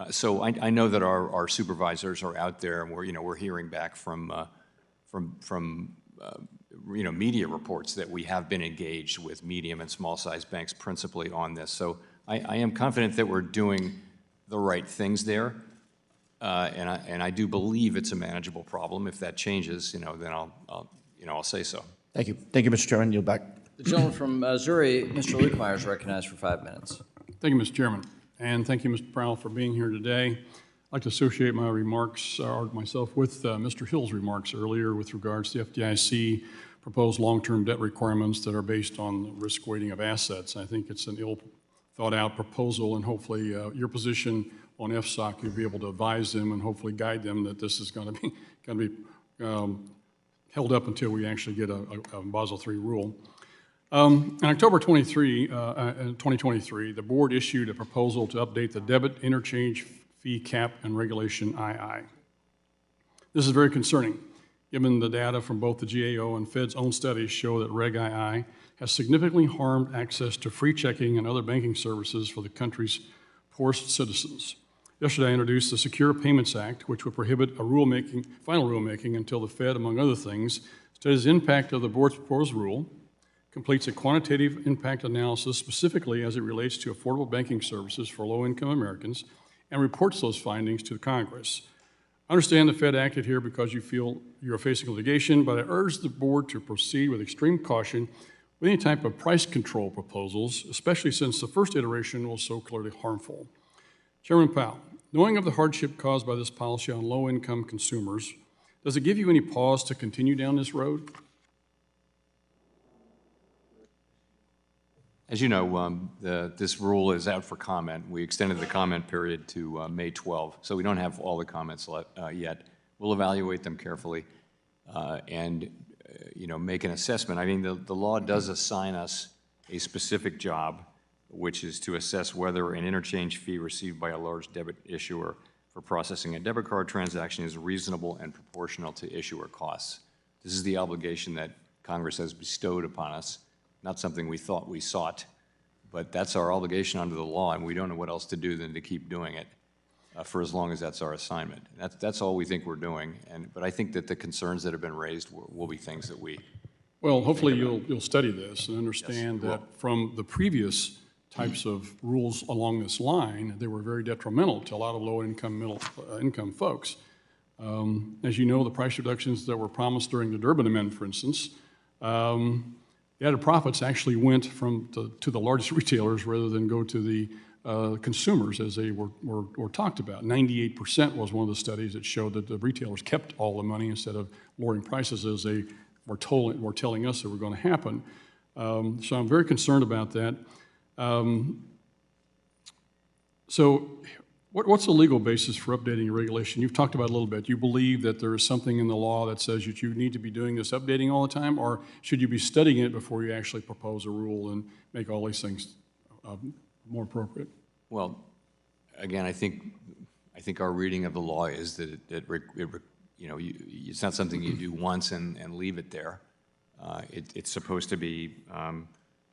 So I know that our supervisors are out there, and we're hearing back from media reports that we have been engaged with medium and small-sized banks principally on this. So I am confident that we're doing the right things there, and I do believe it's a manageable problem. If that changes, then I'll say so. Thank you. Thank you, Mr. Chairman. Yield back. The gentleman from Missouri, Mr. Lukemeyer, is recognized for 5 minutes. Thank you, Mr. Chairman. And thank you, Mr. Powell, for being here today. I'd like to associate my remarks, or myself, with Mr. Hill's remarks earlier with regards to the FDIC proposed long-term debt requirements that are based on the risk weighting of assets. I think it's an ill-thought-out proposal, and hopefully your position on FSOC, you'll be able to advise them and hopefully guide them that this is going to be held up until we actually get a Basel III rule. In October 2023, the board issued a proposal to update the debit interchange fee cap and regulation II. This is very concerning, given the data from both the GAO and Fed's own studies show that Reg II has significantly harmed access to free checking and other banking services for the country's poorest citizens. Yesterday, I introduced the Secure Payments Act, which would prohibit final rulemaking until the Fed, among other things, studies the impact of the board's proposed rule, completes a quantitative impact analysis specifically as it relates to affordable banking services for low-income Americans, and reports those findings to Congress. I understand the Fed acted here because you feel you are facing litigation, but I urge the board to proceed with extreme caution with any type of price control proposals, especially since the first iteration was so clearly harmful. Chairman Powell, knowing of the hardship caused by this policy on low-income consumers, does it give you any pause to continue down this road? As you know, this rule is out for comment. We extended the comment period to May 12, so we don't have all the comments yet. We'll evaluate them carefully and make an assessment. I mean, the law does assign us a specific job, which is to assess whether an interchange fee received by a large debit issuer for processing a debit card transaction is reasonable and proportional to issuer costs. This is the obligation that Congress has bestowed upon us. Not something we thought we sought, but that's our obligation under the law, and we don't know what else to do than to keep doing it for as long as that's our assignment. That's all we think we're doing, but I think that the concerns that have been raised will be things that we... Well, hopefully you'll study this and understand that from the previous types of rules along this line, they were very detrimental to a lot of low-income, middle-income folks. As you know, the price reductions that were promised during the Durbin Amendment, for instance, the added profits actually went to the largest retailers rather than go to the consumers as they were talked about. 98% was one of the studies that showed that the retailers kept all the money instead of lowering prices as they were telling us that were going to happen. So I'm very concerned about that. So what's the legal basis for updating your regulation? You've talked about it a little bit. You believe that there is something in the law that says that you need to be doing this updating all the time, or should you be studying it before you actually propose a rule and make all these things more appropriate? Well, again, I think our reading of the law is that it's not something you do once and leave it there. It's supposed to be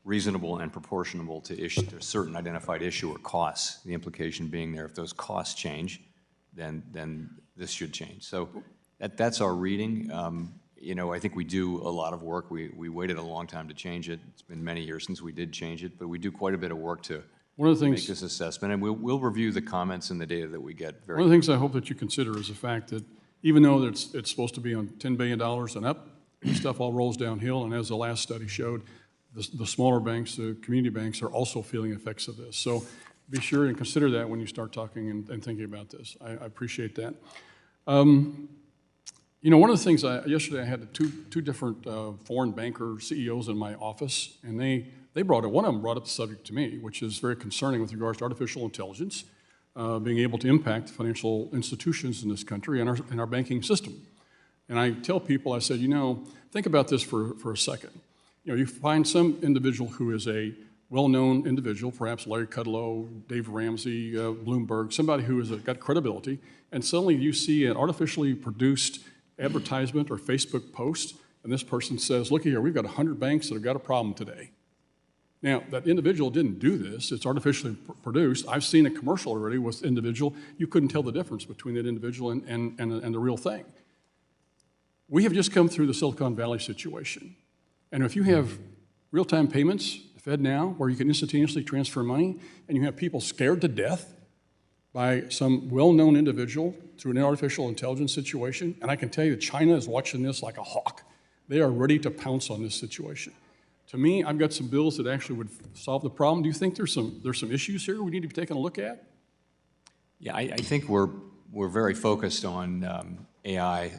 reasonable and proportional to certain identified issuer costs. The implication being there, if those costs change, then this should change. So that's our reading. I think we do a lot of work. We waited a long time to change it. It's been many years since we did change it, but we do quite a bit of work to make this assessment, and we'll review the comments and the data that we get. One of the things I hope that you consider is the fact that even though it's supposed to be on $10 billion and up, stuff all rolls downhill, and as the last study showed, the smaller banks, the community banks, are also feeling effects of this. So be sure and consider that when you start talking and thinking about this. I appreciate that. One of the things, yesterday I had two different foreign banker CEOs in my office, and one of them brought up the subject to me, which is very concerning with regards to artificial intelligence being able to impact financial institutions in this country and our banking system. And I tell people, I said, think about this for a second. You find some individual who is a well-known individual, perhaps Larry Kudlow, Dave Ramsey, Bloomberg, somebody who has got credibility, and suddenly you see an artificially produced advertisement or Facebook post, and this person says, look here, we've got 100 banks that have got a problem today. Now, that individual didn't do this. It's artificially produced. I've seen a commercial already with individual. You couldn't tell the difference between that individual and the real thing. We have just come through the Silicon Valley situation. And if you have real-time payments, FedNow, where you can instantaneously transfer money, and you have people scared to death by some well-known individual through an artificial intelligence situation, and I can tell you that China is watching this like a hawk. They are ready to pounce on this situation. To me, I've got some bills that actually would solve the problem. Do you think there's some issues here we need to be taking a look at? Yeah, I think we're very focused on AI,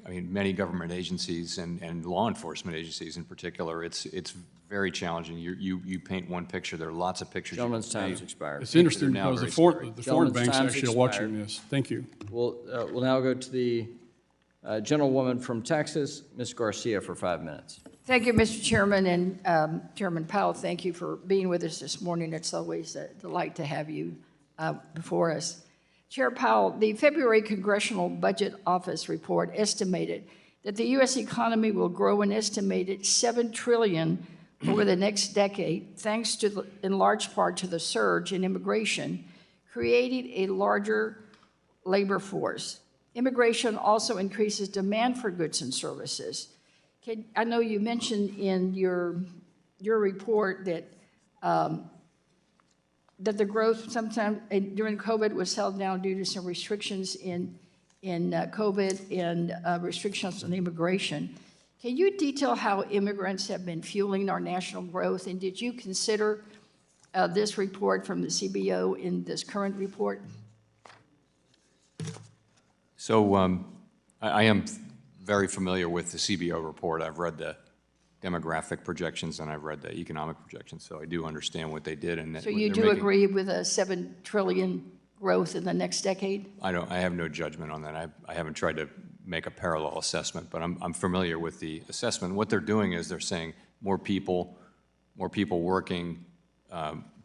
many government agencies and law enforcement agencies in particular. It's very challenging. You paint one picture, there are lots of pictures. Gentleman's time has expired. It's interesting now because very the foreign banks time's actually are watching this. Thank you. We'll now go to the gentlewoman from Texas, Ms. Garcia, for 5 minutes. Thank you, Mr. Chairman, and Chairman Powell, thank you for being with us this morning. It's always a delight to have you before us. Chair Powell, the February Congressional Budget Office report estimated that the U.S. economy will grow an estimated $7 trillion over the next decade, thanks to, in large part, to the surge in immigration, creating a larger labor force. Immigration also increases demand for goods and services. I know you mentioned in your report that that the growth sometime during COVID was held down due to some restrictions in COVID and restrictions on immigration. Can you detail how immigrants have been fueling our national growth, and did you consider this report from the CBO in this current report? So I am very familiar with the CBO report. I've read the demographic projections and I've read the economic projections, so I do understand what they did. And so you do agree with a $7 trillion growth in the next decade? I have no judgment on that. I haven't tried to make a parallel assessment, but I'm familiar with the assessment. What they're doing is they're saying more people working,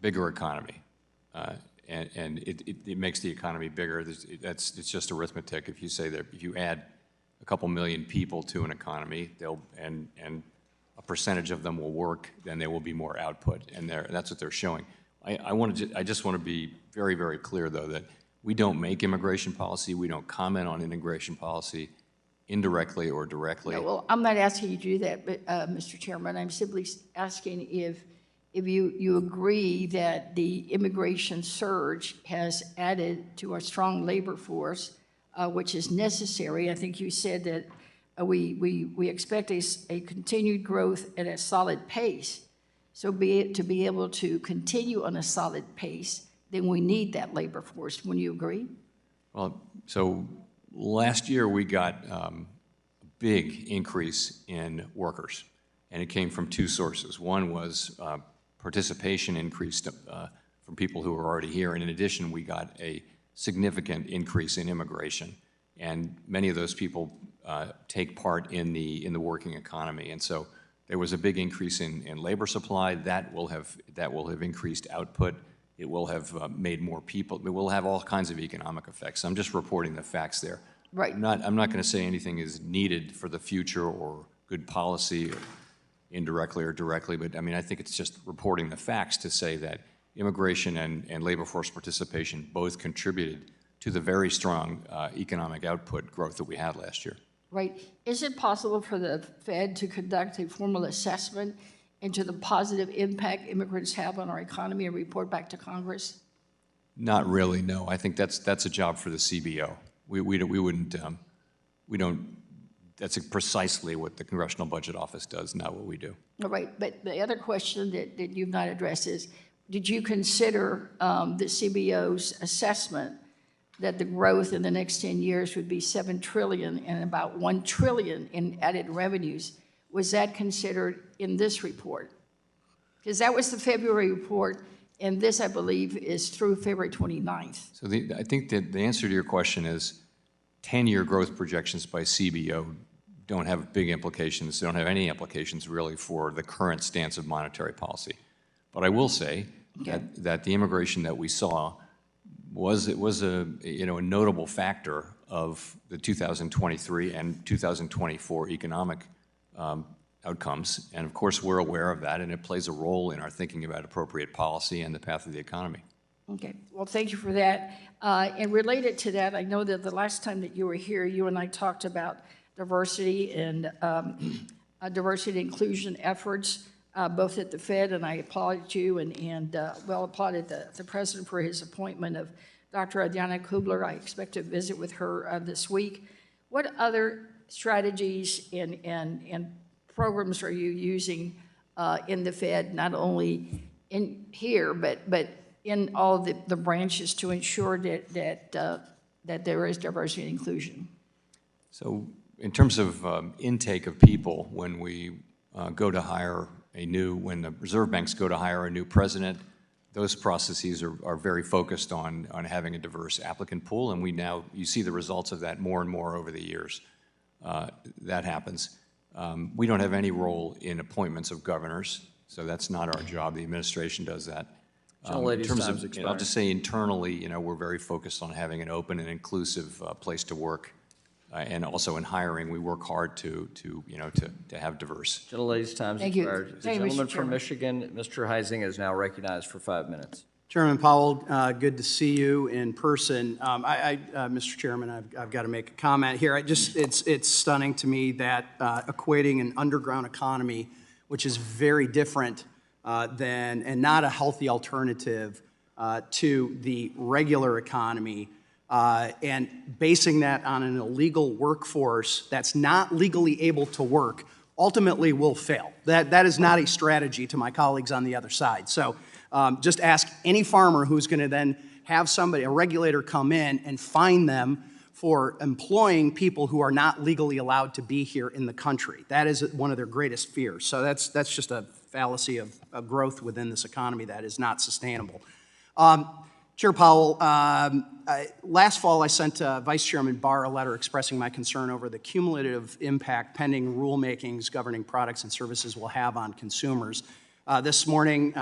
bigger economy. And it makes the economy bigger. It's just arithmetic. If you say that if you add a couple million people to an economy, and a percentage of them will work, then there will be more output, and that's what they're showing. I just want to be very, very clear, though, that we don't make immigration policy. We don't comment on immigration policy indirectly or directly. No, well, I'm not asking you to do that, but, Mr. Chairman, I'm simply asking if you agree that the immigration surge has added to our strong labor force, which is necessary. I think you said that we expect a continued growth at a solid pace. So to be able to continue on a solid pace, then we need that labor force. Wouldn't you agree? Well, so last year we got a big increase in workers, and it came from two sources. One was participation increased from people who were already here, and in addition, we got a significant increase in immigration, and many of those people take part in the working economy, and so there was a big increase in labor supply. That will have increased output. It will have made more people. It will have all kinds of economic effects. I'm just reporting the facts there. Right. I'm not going to say anything is needed for the future or good policy, or indirectly or directly, but I mean, I think it's just reporting the facts to say that immigration and labor force participation both contributed to the very strong economic output growth that we had last year. Right. Is it possible for the Fed to conduct a formal assessment into the positive impact immigrants have on our economy and report back to Congress? Not really, no. I think that's a job for the CBO. We don't. That's precisely what the Congressional Budget Office does, not what we do. All right. But the other question that you've not addressed is, did you consider the CBO's assessment that the growth in the next 10 years would be $7 trillion and about $1 trillion in added revenues? Was that considered in this report? Because that was the February report, and this, I believe, is through February 29th. So I think that the answer to your question is 10-year growth projections by CBO don't have big implications. They don't have any implications, really, for the current stance of monetary policy. But I will say that the immigration that we saw was a notable factor of the 2023 and 2024 economic outcomes. And of course, we're aware of that, and it plays a role in our thinking about appropriate policy and the path of the economy. Okay, well, thank you for that. And related to that, I know that the last time that you were here, you and I talked about diversity and diversity and inclusion efforts, both at the Fed, and I applauded you and applauded the president for his appointment of Dr. Adriana Kubler. I expect to visit with her this week. What other strategies and programs are you using in the Fed, not only in here, but in all the branches to ensure that there is diversity and inclusion? So in terms of intake of people, when we go to hire when the reserve banks go to hire a new president, those processes are very focused on having a diverse applicant pool, and you see the results of that more and more over the years. That happens. We don't have any role in appointments of governors, so that's not our job. The administration does that. In terms of, I'll just say internally, we're very focused on having an open and inclusive place to work, and also in hiring, we work hard to have diverse. Gentlelady's time's Thank you. expired. The Thank you, Mr. gentleman from Chairman. Michigan, Mr. Heising, is now recognized for 5 minutes. Chairman Powell, good to see you in person. Mr. Chairman, I've got to make a comment here. It's stunning to me that equating an underground economy, which is very different and not a healthy alternative to the regular economy, and basing that on an illegal workforce that's not legally able to work, ultimately will fail. That is not a strategy to my colleagues on the other side. So just ask any farmer who's going to then have a regulator come in and fine them for employing people who are not legally allowed to be here in the country. That is one of their greatest fears. So that's just a fallacy of growth within this economy that is not sustainable. Chair Powell, last fall I sent Vice Chairman Barr a letter expressing my concern over the cumulative impact pending rulemakings governing products and services will have on consumers. This morning,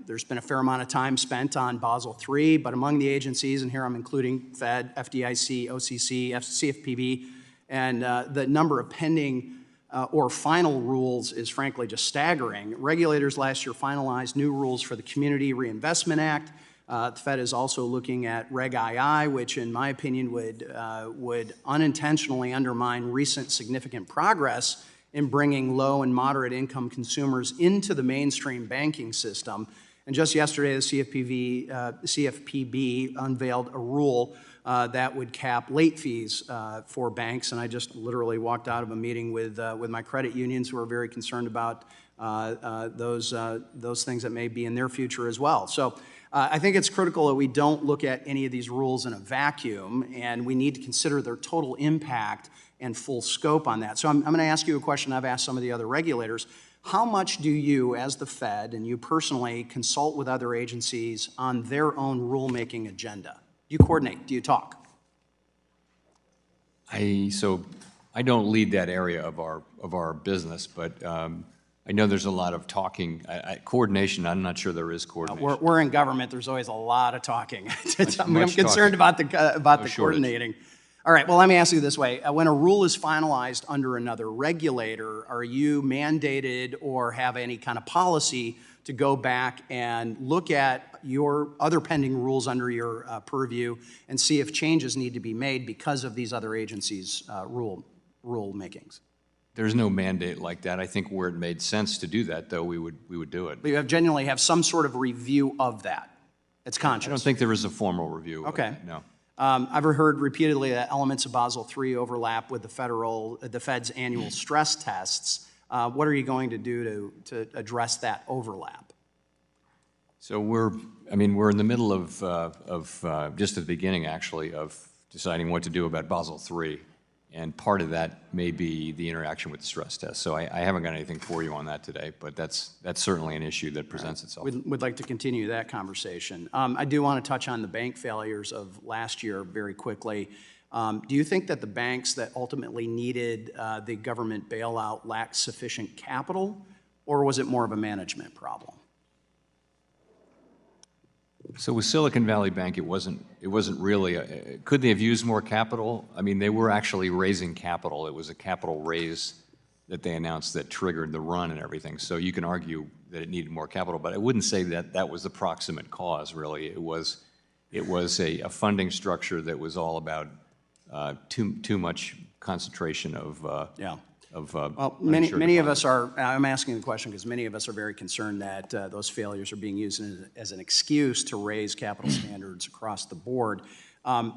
there's been a fair amount of time spent on Basel III, but among the agencies, and here I'm including Fed, FDIC, OCC, CFPB, and the number of pending or final rules is frankly just staggering. Regulators last year finalized new rules for the Community Reinvestment Act. The Fed is also looking at Reg II, which in my opinion would unintentionally undermine recent significant progress in bringing low and moderate income consumers into the mainstream banking system. And just yesterday, the CFPB unveiled a rule that would cap late fees for banks. And I just literally walked out of a meeting with my credit unions who are very concerned about those things that may be in their future as well. So I think it's critical that we don't look at any of these rules in a vacuum, and we need to consider their total impact and full scope on that. So I'm going to ask you a question I've asked some of the other regulators. How much do you, as the Fed, and you personally, consult with other agencies on their own rulemaking agenda? Do you coordinate? Do you talk? So I don't lead that area of our business, but I know there's a lot of talking. Coordination, I'm not sure there is coordination. We're in government. There's always a lot of talking. I'm much concerned talking. about the shortage. coordinating. All right, well, let me ask you this way. When a rule is finalized under another regulator, are you mandated or have any kind of policy to go back and look at your other pending rules under your purview and see if changes need to be made because of these other agencies' rule makings? There's no mandate like that. I think where it made sense to do that, though, we would do it. But you genuinely have some sort of review of that. It's conscious. I don't think there is a formal review. Okay. Of it, no. I've heard repeatedly that elements of Basel III overlap with the Fed's annual stress tests. What are you going to do to address that overlap? So we're in the middle of just at the beginning, actually, of deciding what to do about Basel III. And part of that may be the interaction with the stress test. So I haven't got anything for you on that today, but that's certainly an issue that presents itself. We'd like to continue that conversation. I do want to touch on the bank failures of last year very quickly. Do you think that the banks that ultimately needed the government bailout lacked sufficient capital, or was it more of a management problem? So with Silicon Valley Bank, it wasn't really could they have used more capital? I mean, they were actually raising capital. It was a capital raise that they announced that triggered the run and everything. So you can argue that it needed more capital, but I wouldn't say that that was the proximate cause, really. It was a funding structure that was all about too much concentration of Yeah. well, Many of us are, I'm asking the question because many of us are very concerned that those failures are being used as an excuse to raise capital standards across the board. And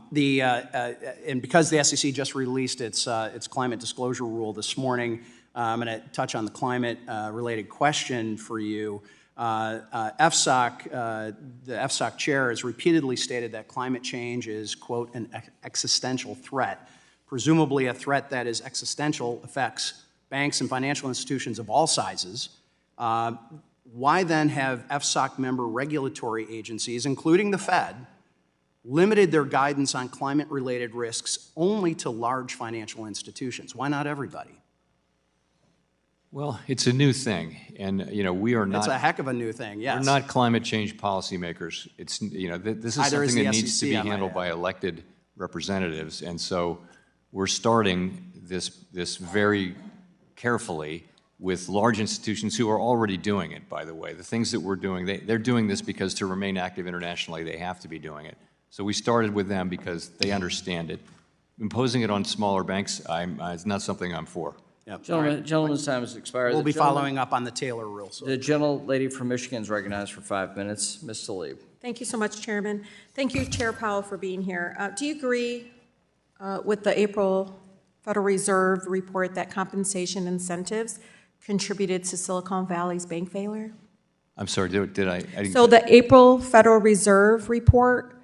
because the SEC just released its climate disclosure rule this morning, I'm going to touch on the climate-related question for you. FSOC, the FSOC chair has repeatedly stated that climate change is, quote, an existential threat. Presumably a threat that is existential affects banks and financial institutions of all sizes. Why then have FSOC member regulatory agencies, including the Fed, limited their guidance on climate-related risks only to large financial institutions? Why not everybody? Well, it's a new thing, and we are not. It's a heck of a new thing, yes. We're not climate change policymakers. It's this is Neither is something that the needs to SEC, be I might handled add. by elected representatives, and so we're starting this very carefully with large institutions who are already doing it. By the way, the things that we're doing, they're doing this because to remain active internationally, they have to be doing it. So we started with them because they understand it. Imposing it on smaller banks, it's not something I'm for. Yep. Gentleman's time has expired. We'll The be gentleman- following up on the Taylor rule. So. The gentlelady from Michigan is recognized for 5 minutes. Ms. Tlaib. Thank you so much, Chairman. Thank you, Chair Powell, for being here. Do you agree with the April Federal Reserve report that compensation incentives contributed to Silicon Valley's bank failure? I'm sorry, did I didn't So the April Federal Reserve report,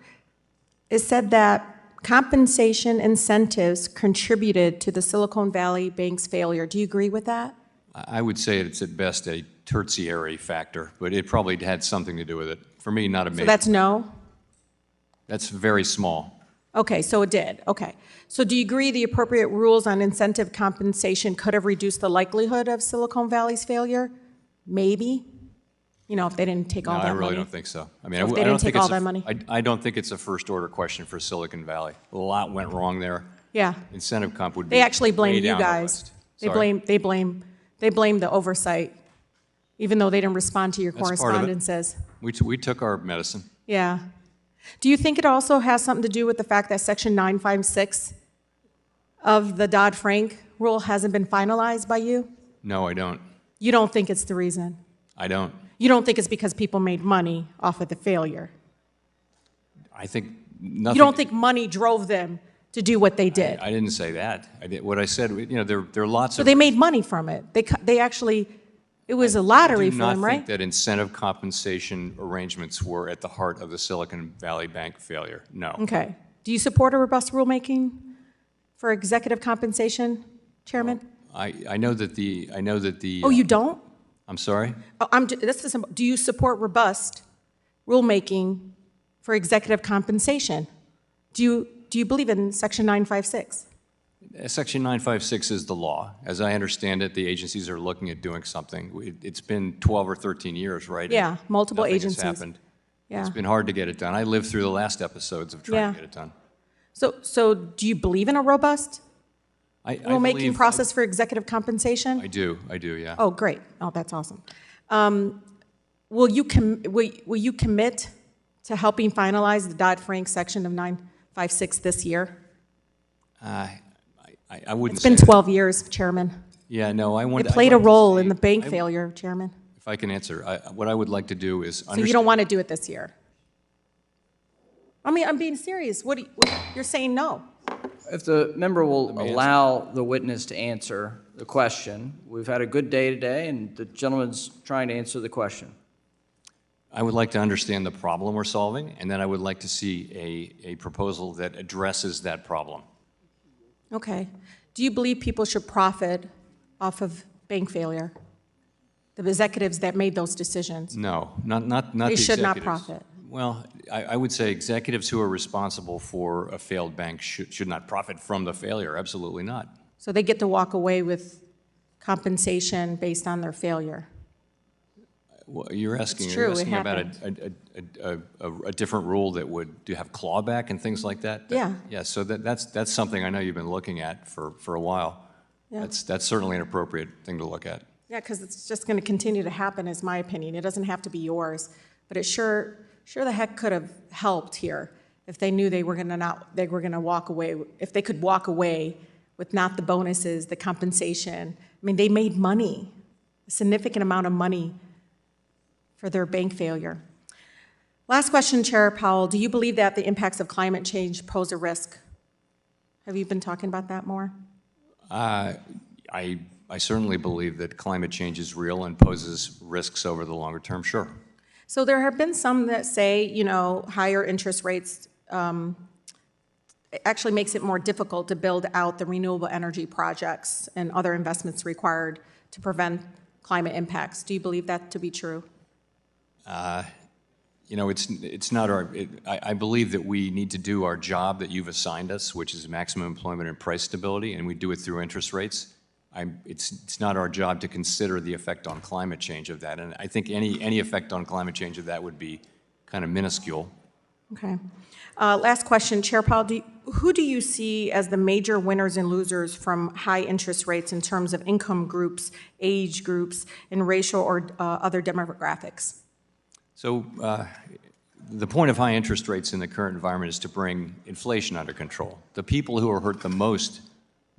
it said that compensation incentives contributed to the Silicon Valley Bank's failure. Do you agree with that? I would say it's at best a tertiary factor, but it probably had something to do with it. For me, not a major. So that's no? That's very small. Okay, so it did. Okay. So do you agree the appropriate rules on incentive compensation could have reduced the likelihood of Silicon Valley's failure? Maybe? If they didn't take all No, that I money? really don't think so. I mean, So if they I don't didn't take think it's all that money? I don't think it's a first-order question for Silicon Valley. A lot went wrong there. Yeah. Incentive comp would be They actually blame way you down the guys. list. They Sorry. blame the oversight, even though they didn't respond to your That's part of it. correspondences. We took our medicine. Yeah. Do you think it also has something to do with the fact that Section 956 of the Dodd-Frank rule hasn't been finalized by you? No, I don't. You don't think it's the reason? I don't. You don't think it's because people made money off of the failure? I think nothing. You don't think money drove them to do what they did? I didn't say that. What I said, there are lots So of. they made money from it. They actually, it was a lottery for them, I do not right? think that incentive compensation arrangements were at the heart of the Silicon Valley Bank failure. No. Okay. Do you support a robust rulemaking for executive compensation, Chairman? I know that the. Oh, you don't? I'm sorry? Oh, that's the simple. Do you support robust rulemaking for executive compensation? Do you believe in Section 956? Section 956 is the law. As I understand it, the agencies are looking at doing something. It's been 12 or 13 years, right? Yeah, multiple Nothing agencies. has happened. Yeah. It's been hard to get it done. I lived through the last episodes of trying Yeah. to get it done. So do you believe in a robust I rulemaking believe- process for executive compensation? I do, yeah. Oh, great. Oh, that's awesome. Will you commit to helping finalize the Dodd-Frank section of 956 this year? I wouldn't It's been say that. 12 years, Chairman. Yeah, no, I want. It played a role in the bank failure, Chairman. If I can answer, what I would like to do is So you don't want to do it this year? I mean, I'm being serious. You're saying no? If the member will allow the witness to answer the question, we've had a good day today, and the gentleman's trying to answer the question. I would like to understand the problem we're solving, and then I would like to see a proposal that addresses that problem. Okay. Do you believe people should profit off of bank failure? The executives that made those decisions? No, not the executives. They should not profit. Well, I would say executives who are responsible for a failed bank should not profit from the failure. Absolutely not. So they get to walk away with compensation based on their failure? Well, you're asking true, it about a different rule that would have clawback and things like that? Yeah. Yeah, so that's something I know you've been looking at for a while. That's certainly an appropriate thing to look at. Yeah, because it's just going to continue to happen, is my opinion. It doesn't have to be yours, but it sure the heck could have helped here if they knew they were going to walk away, if they could walk away with not the bonuses, the compensation. I mean, they made money, a significant amount of money for their bank failure. Last question, Chair Powell. Do you believe that the impacts of climate change pose a risk? Have you been talking about that more? I certainly believe that climate change is real and poses risks over the longer term, sure. So there have been some that say, higher interest rates actually makes it more difficult to build out the renewable energy projects and other investments required to prevent climate impacts. Do you believe that to be true? It's not I believe that we need to do our job that you've assigned us, which is maximum employment and price stability, and we do it through interest rates. It's not our job to consider the effect on climate change of that, and I think any effect on climate change of that would be kind of minuscule. Okay. Last question, Chair Powell, who do you see as the major winners and losers from high interest rates in terms of income groups, age groups, and racial or other demographics? So the point of high interest rates in the current environment is to bring inflation under control. The people who are hurt the most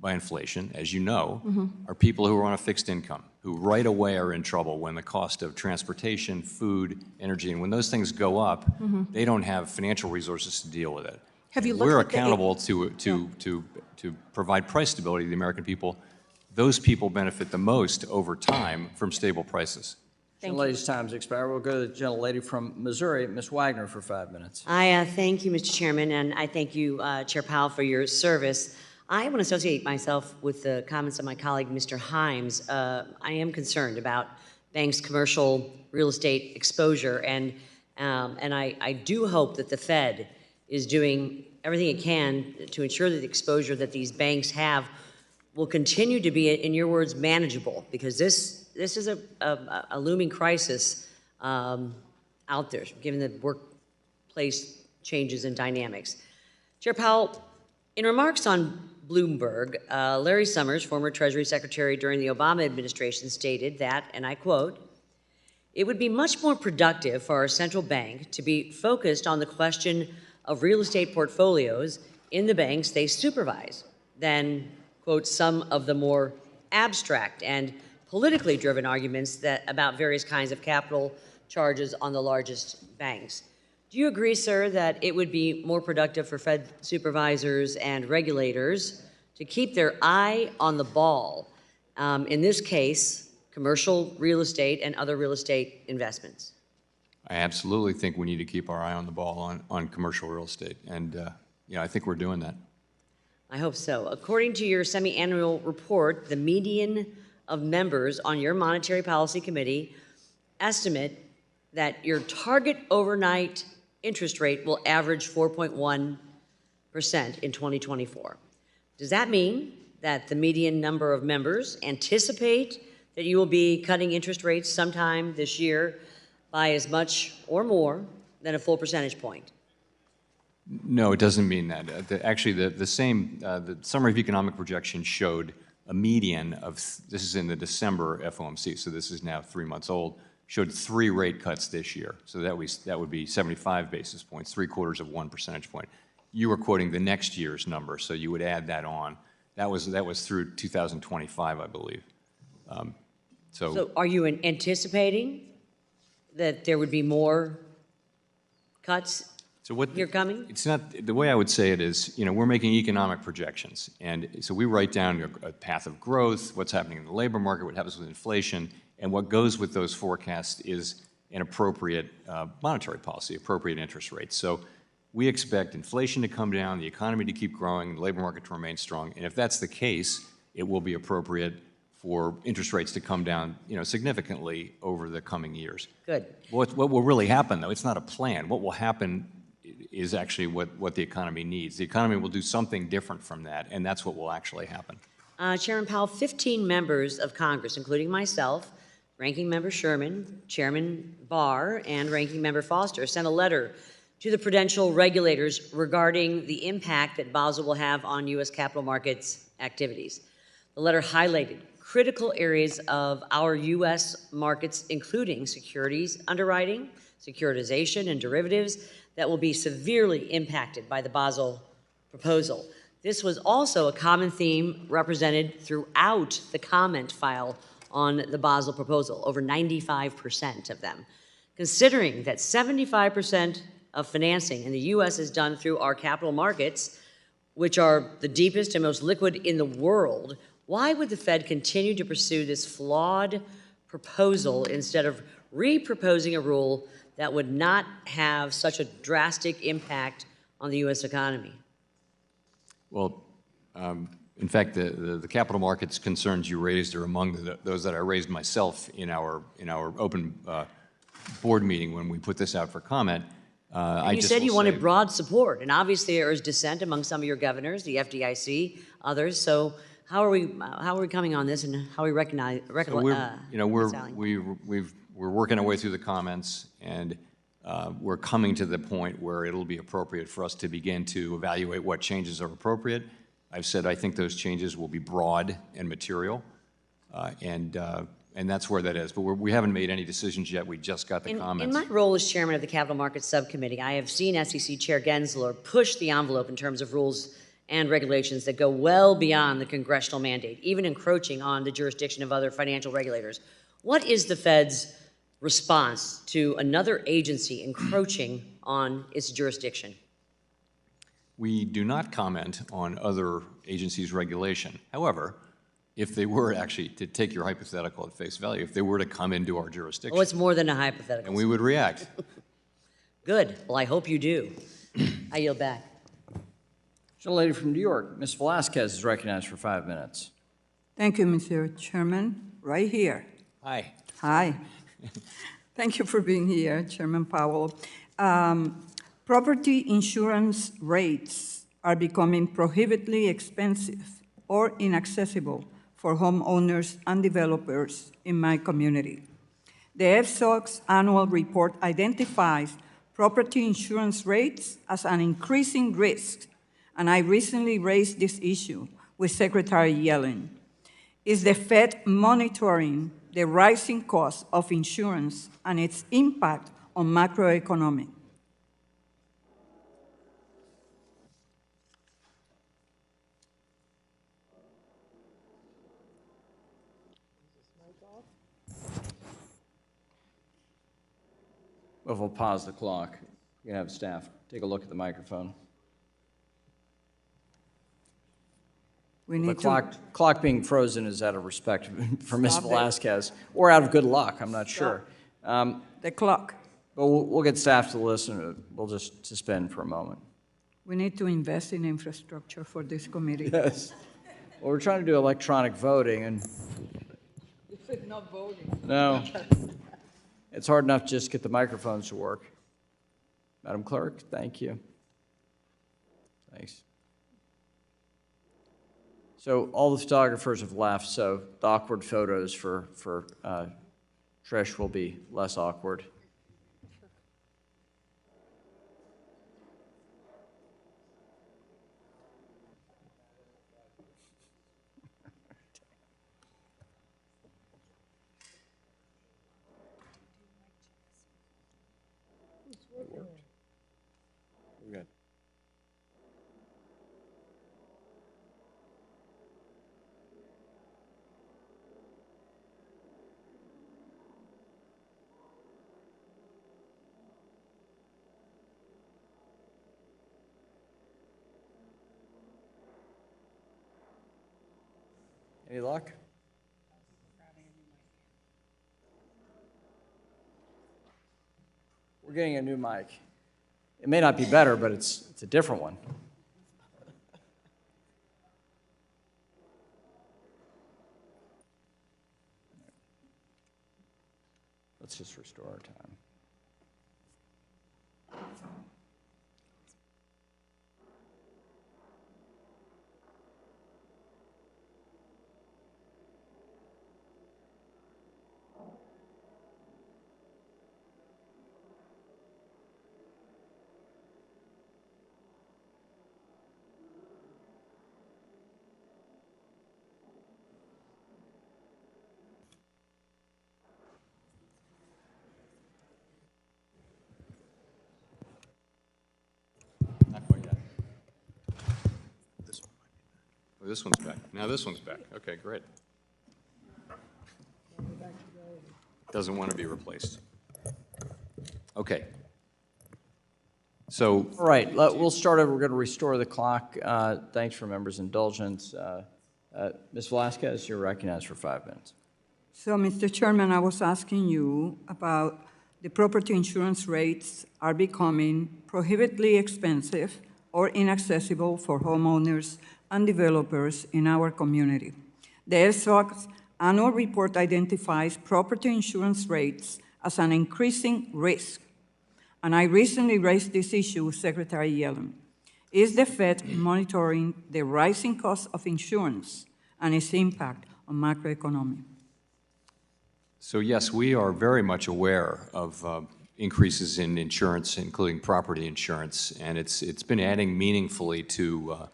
by inflation, as you know, are people who are on a fixed income, who right away are in trouble when the cost of transportation, food, energy, and when those things go up, they don't have financial resources to deal with it. Have you looked We're at the accountable to provide price stability to the American people. Those people benefit the most over time from stable prices. Gentlelady's time's expired. We'll go to the gentlelady from Missouri, Ms. Wagner, for 5 minutes. I thank you, Mr. Chairman, and I thank you, Chair Powell, for your service. I want to associate myself with the comments of my colleague, Mr. Himes. I am concerned about banks' commercial real estate exposure, and I do hope that the Fed is doing everything it can to ensure that the exposure that these banks have will continue to be, in your words, manageable, because this is a looming crisis out there, given the workplace changes and dynamics. Chair Powell, in remarks on Bloomberg, Larry Summers, former Treasury Secretary during the Obama administration, stated that, and I quote, "It would be much more productive for our central bank to be focused on the question of real estate portfolios in the banks they supervise than, quote, some of the more abstract and politically driven arguments about various kinds of capital charges on the largest banks." Do you agree, sir, that it would be more productive for Fed supervisors and regulators to keep their eye on the ball, in this case, commercial real estate and other real estate investments? I absolutely think we need to keep our eye on the ball on commercial real estate, and I think we're doing that. I hope so. According to your semi-annual report, the median of members on your Monetary Policy Committee estimate that your target overnight interest rate will average 4.1% in 2024. Does that mean that the median number of members anticipate that you will be cutting interest rates sometime this year by as much or more than a full percentage point? No, it doesn't mean that. Actually, the Summary of Economic Projections showed a median of, this is in the December FOMC, so this is now 3 months old, showed 3 rate cuts this year. So that would be 75 basis points, 3/4 of 1 percentage point. You were quoting the next year's number, so you would add that on. That was through 2025, I believe. So are you anticipating that there would be more cuts here coming? It's not, the way I would say it is, we're making economic projections. And so we write down a path of growth, what's happening in the labor market, what happens with inflation, and what goes with those forecasts is an appropriate monetary policy, appropriate interest rates. So we expect inflation to come down, the economy to keep growing, the labor market to remain strong. And if that's the case, it will be appropriate for interest rates to come down, significantly over the coming years. Good. What will really happen, though, it's not a plan. What will happen is actually what the economy needs. The economy will do something different from that, and that's what will actually happen. Chairman Powell, 15 members of Congress, including myself, Ranking Member Sherman, Chairman Barr, and Ranking Member Foster, sent a letter to the prudential regulators regarding the impact that Basel will have on U.S. capital markets activities. The letter highlighted critical areas of our U.S. markets, including securities underwriting, securitization, and derivatives that will be severely impacted by the Basel proposal. This was also a common theme represented throughout the comment file on the Basel proposal, over 95% of them. Considering that 75% of financing in the U.S. is done through our capital markets, which are the deepest and most liquid in the world, why would the Fed continue to pursue this flawed proposal instead of re-proposing a rule that would not have such a drastic impact on the U.S. economy? Well, in fact, the capital markets concerns you raised are among those that I raised myself in our open board meeting when we put this out for comment. You said you wanted broad support, and obviously there is dissent among some of your governors, the FDIC, others. So how are we coming on this, and how are we we're working our way through the comments, and we're coming to the point where it'll be appropriate for us to begin to evaluate what changes are appropriate. I've said I think those changes will be broad and material, and that's where that is. But we haven't made any decisions yet. We just got the comments. In my role as chairman of the Capital Markets Subcommittee, I have seen SEC Chair Gensler push the envelope in terms of rules and regulations that go well beyond the congressional mandate, even encroaching on the jurisdiction of other financial regulators. What is the Fed's response to another agency encroaching on its jurisdiction? We do not comment on other agencies' regulation. However, if they were actually, to take your hypothetical at face value, if they were to come into our jurisdiction. Oh, it's more than a hypothetical. And we would react. Good. Well, I hope you do. I yield back. Gentlelady from New York, Ms. Velasquez is recognized for 5 minutes. Thank you, Mr. Chairman. Right here. Hi. Hi. Thank you for being here, Chairman Powell. Property insurance rates are becoming prohibitively expensive or inaccessible for homeowners and developers in my community. The FSOC's annual report identifies property insurance rates as an increasing risk, and I recently raised this issue with Secretary Yellen. Is the Fed monitoring the rising cost of insurance and its impact on macroeconomic? Well, if we'll pause the clock, you can have staff take a look at the microphone. We The need to clock being frozen is out of respect for Ms. Stop it. Velasquez, or out of good luck, I'm not sure. the clock. But we'll get staff to listen. We'll just suspend for a moment. We need to invest in infrastructure for this committee. Yes. Well, we're trying to do electronic voting, and Not voting. no, it's hard enough to just get the microphones to work. Madam Clerk, thank you. Thanks. So all the photographers have left, so the awkward photos for Trish will be less awkward. Good. Any luck? We're getting a new mic. It may not be better, but it's a different one. Let's just restore our time. Oh, this one's back. Now this one's back. Okay, great. Doesn't want to be replaced. Okay. So, All right, we'll start over. We're going to restore the clock. Thanks for members' indulgence. Ms. Velasquez, you're recognized for 5 minutes. So, Mr. Chairman, I was asking you about the property insurance rates are becoming prohibitively expensive or inaccessible for homeowners and developers in our community. The FSOC's annual report identifies property insurance rates as an increasing risk. And I recently raised this issue with Secretary Yellen. Is the Fed monitoring the rising cost of insurance and its impact on macroeconomy? so yes, we are very much aware of increases in insurance, including property insurance, and it's been adding meaningfully to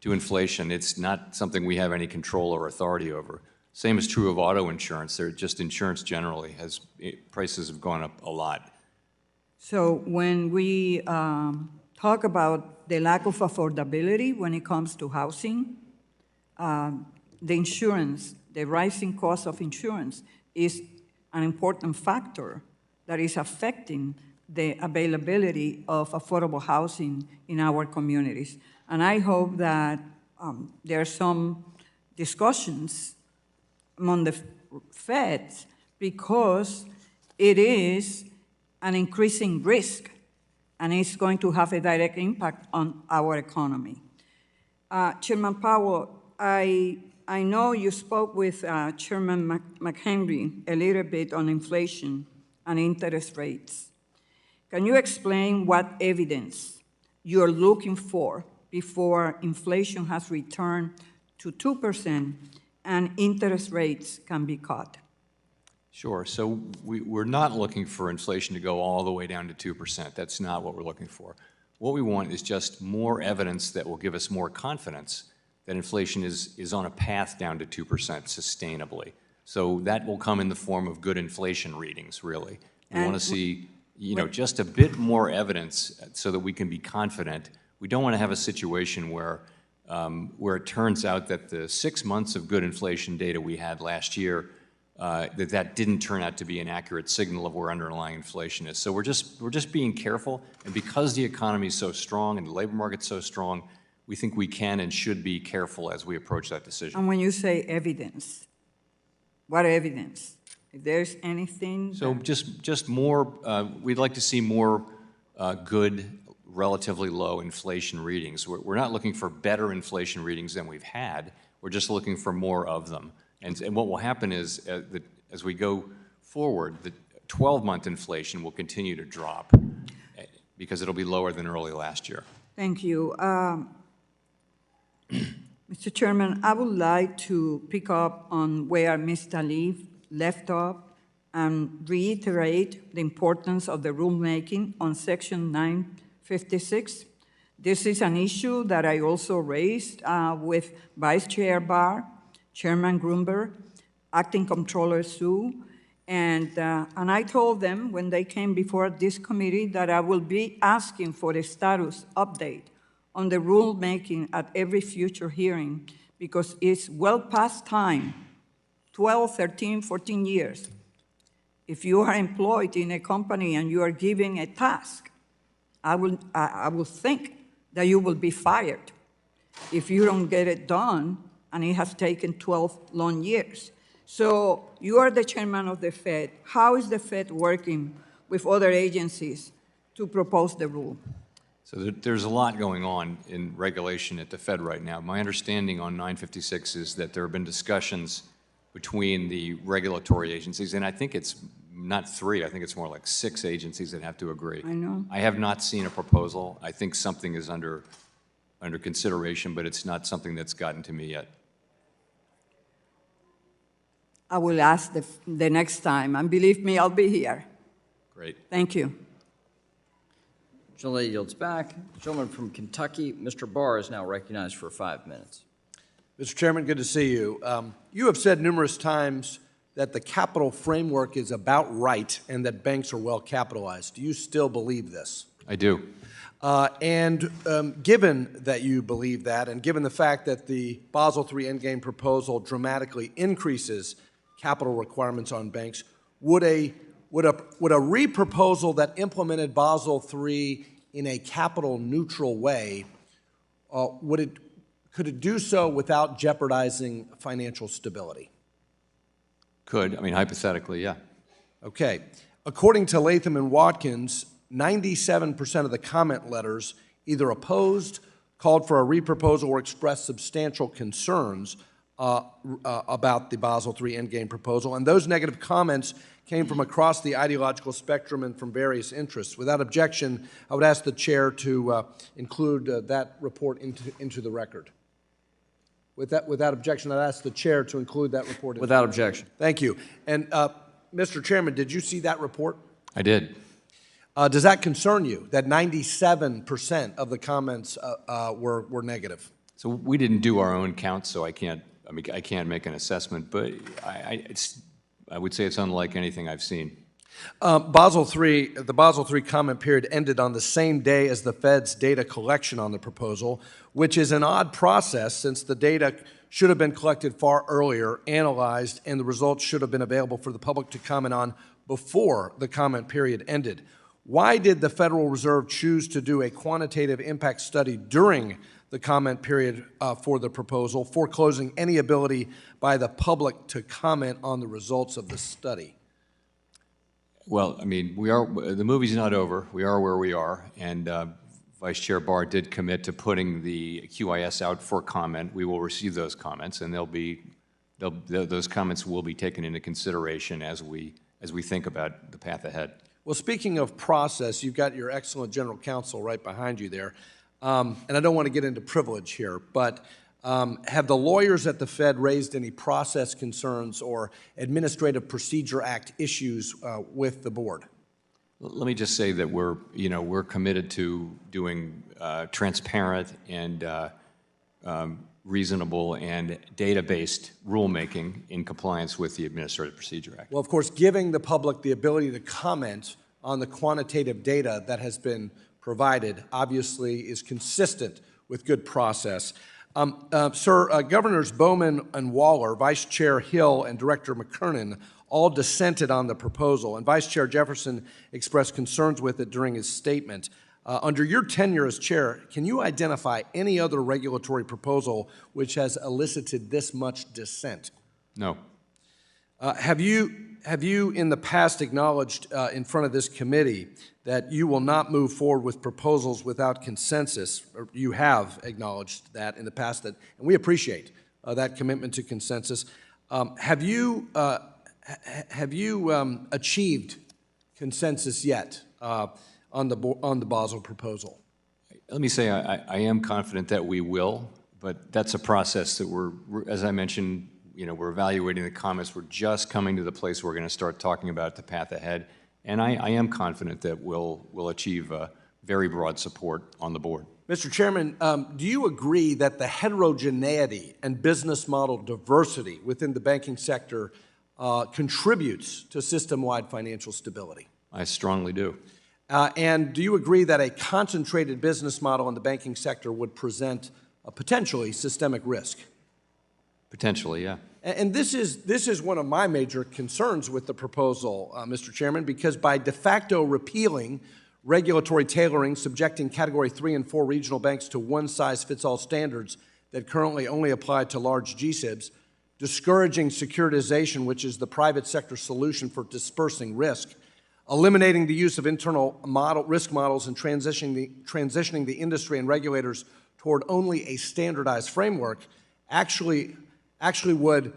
inflation. It's not something we have any control or authority over. Same is true of auto insurance. They're just insurance generally prices have gone up a lot. So when we talk about the lack of affordability when it comes to housing, the insurance, the rising cost of insurance is an important factor that is affecting the availability of affordable housing in our communities. And I hope that there are some discussions among the Feds because it is an increasing risk and it's going to have a direct impact on our economy. Chairman Powell, I know you spoke with Chairman McHenry a little bit on inflation and interest rates. Can you explain what evidence you're looking for before inflation has returned to 2% and interest rates can be cut? Sure. So we're not looking for inflation to go all the way down to 2%. That's not what we're looking for. What we want is just more evidence that will give us more confidence that inflation is on a path down to 2% sustainably. So that will come in the form of good inflation readings, really. We want to see, just a bit more evidence so that we can be confident. We don't want to have a situation where it turns out that the 6 months of good inflation data we had last year, that didn't turn out to be an accurate signal of where underlying inflation is. So we're just being careful, and because the economy is so strong and the labor market's so strong, we think we can and should be careful as we approach that decision. And when you say evidence, what evidence? If there's anything. So just more, we'd like to see more good, relatively low inflation readings. We're not looking for better inflation readings than we've had. We're just looking for more of them. And what will happen is that as we go forward, the 12-month inflation will continue to drop because it'll be lower than early last year. Thank you. Mr. Chairman, I would like to pick up on where Ms. Tlaib left off and reiterate the importance of the rulemaking on Section 956. This is an issue that I also raised with Vice Chair Barr, Chairman Grunberg, Acting Comptroller Sue, and I told them when they came before this committee that I will be asking for a status update on the rulemaking at every future hearing because it's well past time, 12, 13, 14 years. If you are employed in a company and you are given a task, I will think that you will be fired if you don't get it done, and it has taken 12 long years. So you are the chairman of the Fed. How is the Fed working with other agencies to propose the rule? So there's a lot going on in regulation at the Fed right now. My understanding on 956 is that there have been discussions between the regulatory agencies, and I think it's not 3, I think it's more like 6 agencies that have to agree. I know. I have not seen a proposal. I think something is under consideration, but it's not something that's gotten to me yet. I will ask the next time, and believe me, I'll be here. Great. Thank you. Gentleman yields back. Gentleman from Kentucky, Mr. Barr is now recognized for 5 minutes. Mr. Chairman, good to see you. You have said numerous times that the capital framework is about right and that banks are well capitalized. Do you still believe this? I do. Given that you believe that, and given the fact that the Basel III Endgame proposal dramatically increases capital requirements on banks, would a reproposal that implemented Basel III in a capital neutral way, could it do so without jeopardizing financial stability? Could. I mean, hypothetically, yeah. Okay. According to Latham and Watkins, 97% of the comment letters either opposed, called for a reproposal, or expressed substantial concerns about the Basel III Endgame proposal. And those negative comments came from across the ideological spectrum and from various interests. Without objection, I would ask the chair to include that report into the record. Without objection, I'd ask the chair to include that report. Without objection. Thank you. And Mr. Chairman, did you see that report? I did. Does that concern you, that 97% of the comments were negative? So we didn't do our own count, so I can't make an assessment, but I would say it's unlike anything I've seen. The Basel III comment period ended on the same day as the Fed's data collection on the proposal, which is an odd process since the data should have been collected far earlier, analyzed, and the results should have been available for the public to comment on before the comment period ended. Why did the Federal Reserve choose to do a quantitative impact study during the comment period for the proposal, foreclosing any ability by the public to comment on the results of the study? Well, I mean, the movie's not over. We are where we are, and Vice Chair Barr did commit to putting the QIS out for comment. We will receive those comments, and those comments will be taken into consideration as we think about the path ahead. Well, speaking of process, you've got your excellent general counsel right behind you there. And I don't want to get into privilege here, but have the lawyers at the Fed raised any process concerns or Administrative Procedure Act issues with the board? Let me just say that we're committed to doing transparent and reasonable and data-based rulemaking in compliance with the Administrative Procedure Act. Well, of course, giving the public the ability to comment on the quantitative data that has been provided obviously is consistent with good process. Sir, Governors Bowman and Waller, Vice Chair Hill, and Director McKernan all dissented on the proposal, and Vice Chair Jefferson expressed concerns with it during his statement. Under your tenure as chair, can you identify any other regulatory proposal which has elicited this much dissent? No. Have you in the past acknowledged in front of this committee that you will not move forward with proposals without consensus? Or you have acknowledged that in the past, and we appreciate that commitment to consensus. Have you achieved consensus yet on the Basel proposal? Let me say I am confident that we will, but that's a process that as I mentioned, we're evaluating the comments. We're just coming to the place where we're going to start talking about the path ahead, and I am confident that we'll achieve very broad support on the board. Mr. Chairman, do you agree that the heterogeneity and business model diversity within the banking sector contributes to system-wide financial stability? I strongly do. And do you agree that a concentrated business model in the banking sector would present a potentially systemic risk? Potentially, yeah. And this is one of my major concerns with the proposal, Mr. Chairman, because by de facto repealing regulatory tailoring, subjecting Category 3 and 4 regional banks to one-size-fits-all standards that currently only apply to large GSIBs, discouraging securitization, which is the private sector solution for dispersing risk, eliminating the use of internal risk models, and transitioning the industry and regulators toward only a standardized framework actually would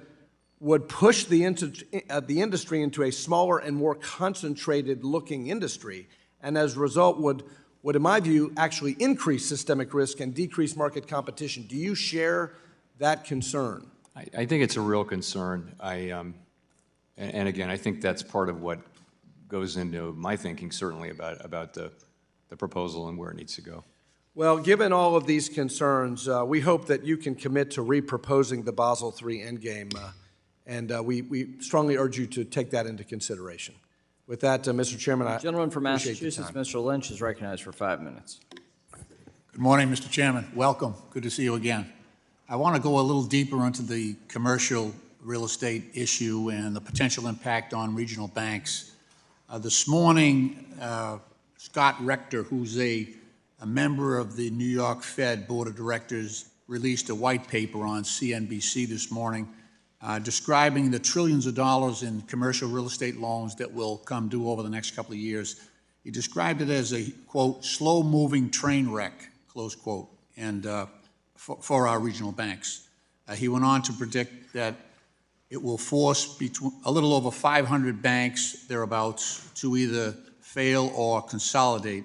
push the industry into a smaller and more concentrated-looking industry, and as a result would, in my view, actually increase systemic risk and decrease market competition. Do you share that concern? I think it's a real concern. And again, I think that's part of what goes into my thinking, certainly, about the proposal and where it needs to go. Well, given all of these concerns, we hope that you can commit to reproposing the Basel III Endgame, and we strongly urge you to take that into consideration. With that, Mr. Chairman, I Gentleman from appreciate the Massachusetts, time. Mr. Lynch, is recognized for 5 minutes. Good morning, Mr. Chairman. Welcome. Good to see you again. I want to go a little deeper into the commercial real estate issue and the potential impact on regional banks. This morning, Scott Rector, who's a member of the New York Fed Board of Directors, released a white paper on CNBC this morning describing the trillions of dollars in commercial real estate loans that will come due over the next couple of years. He described it as a, quote, slow-moving train wreck, close quote, and for our regional banks. He went on to predict that it will force a little over 500 banks, thereabouts, to either fail or consolidate.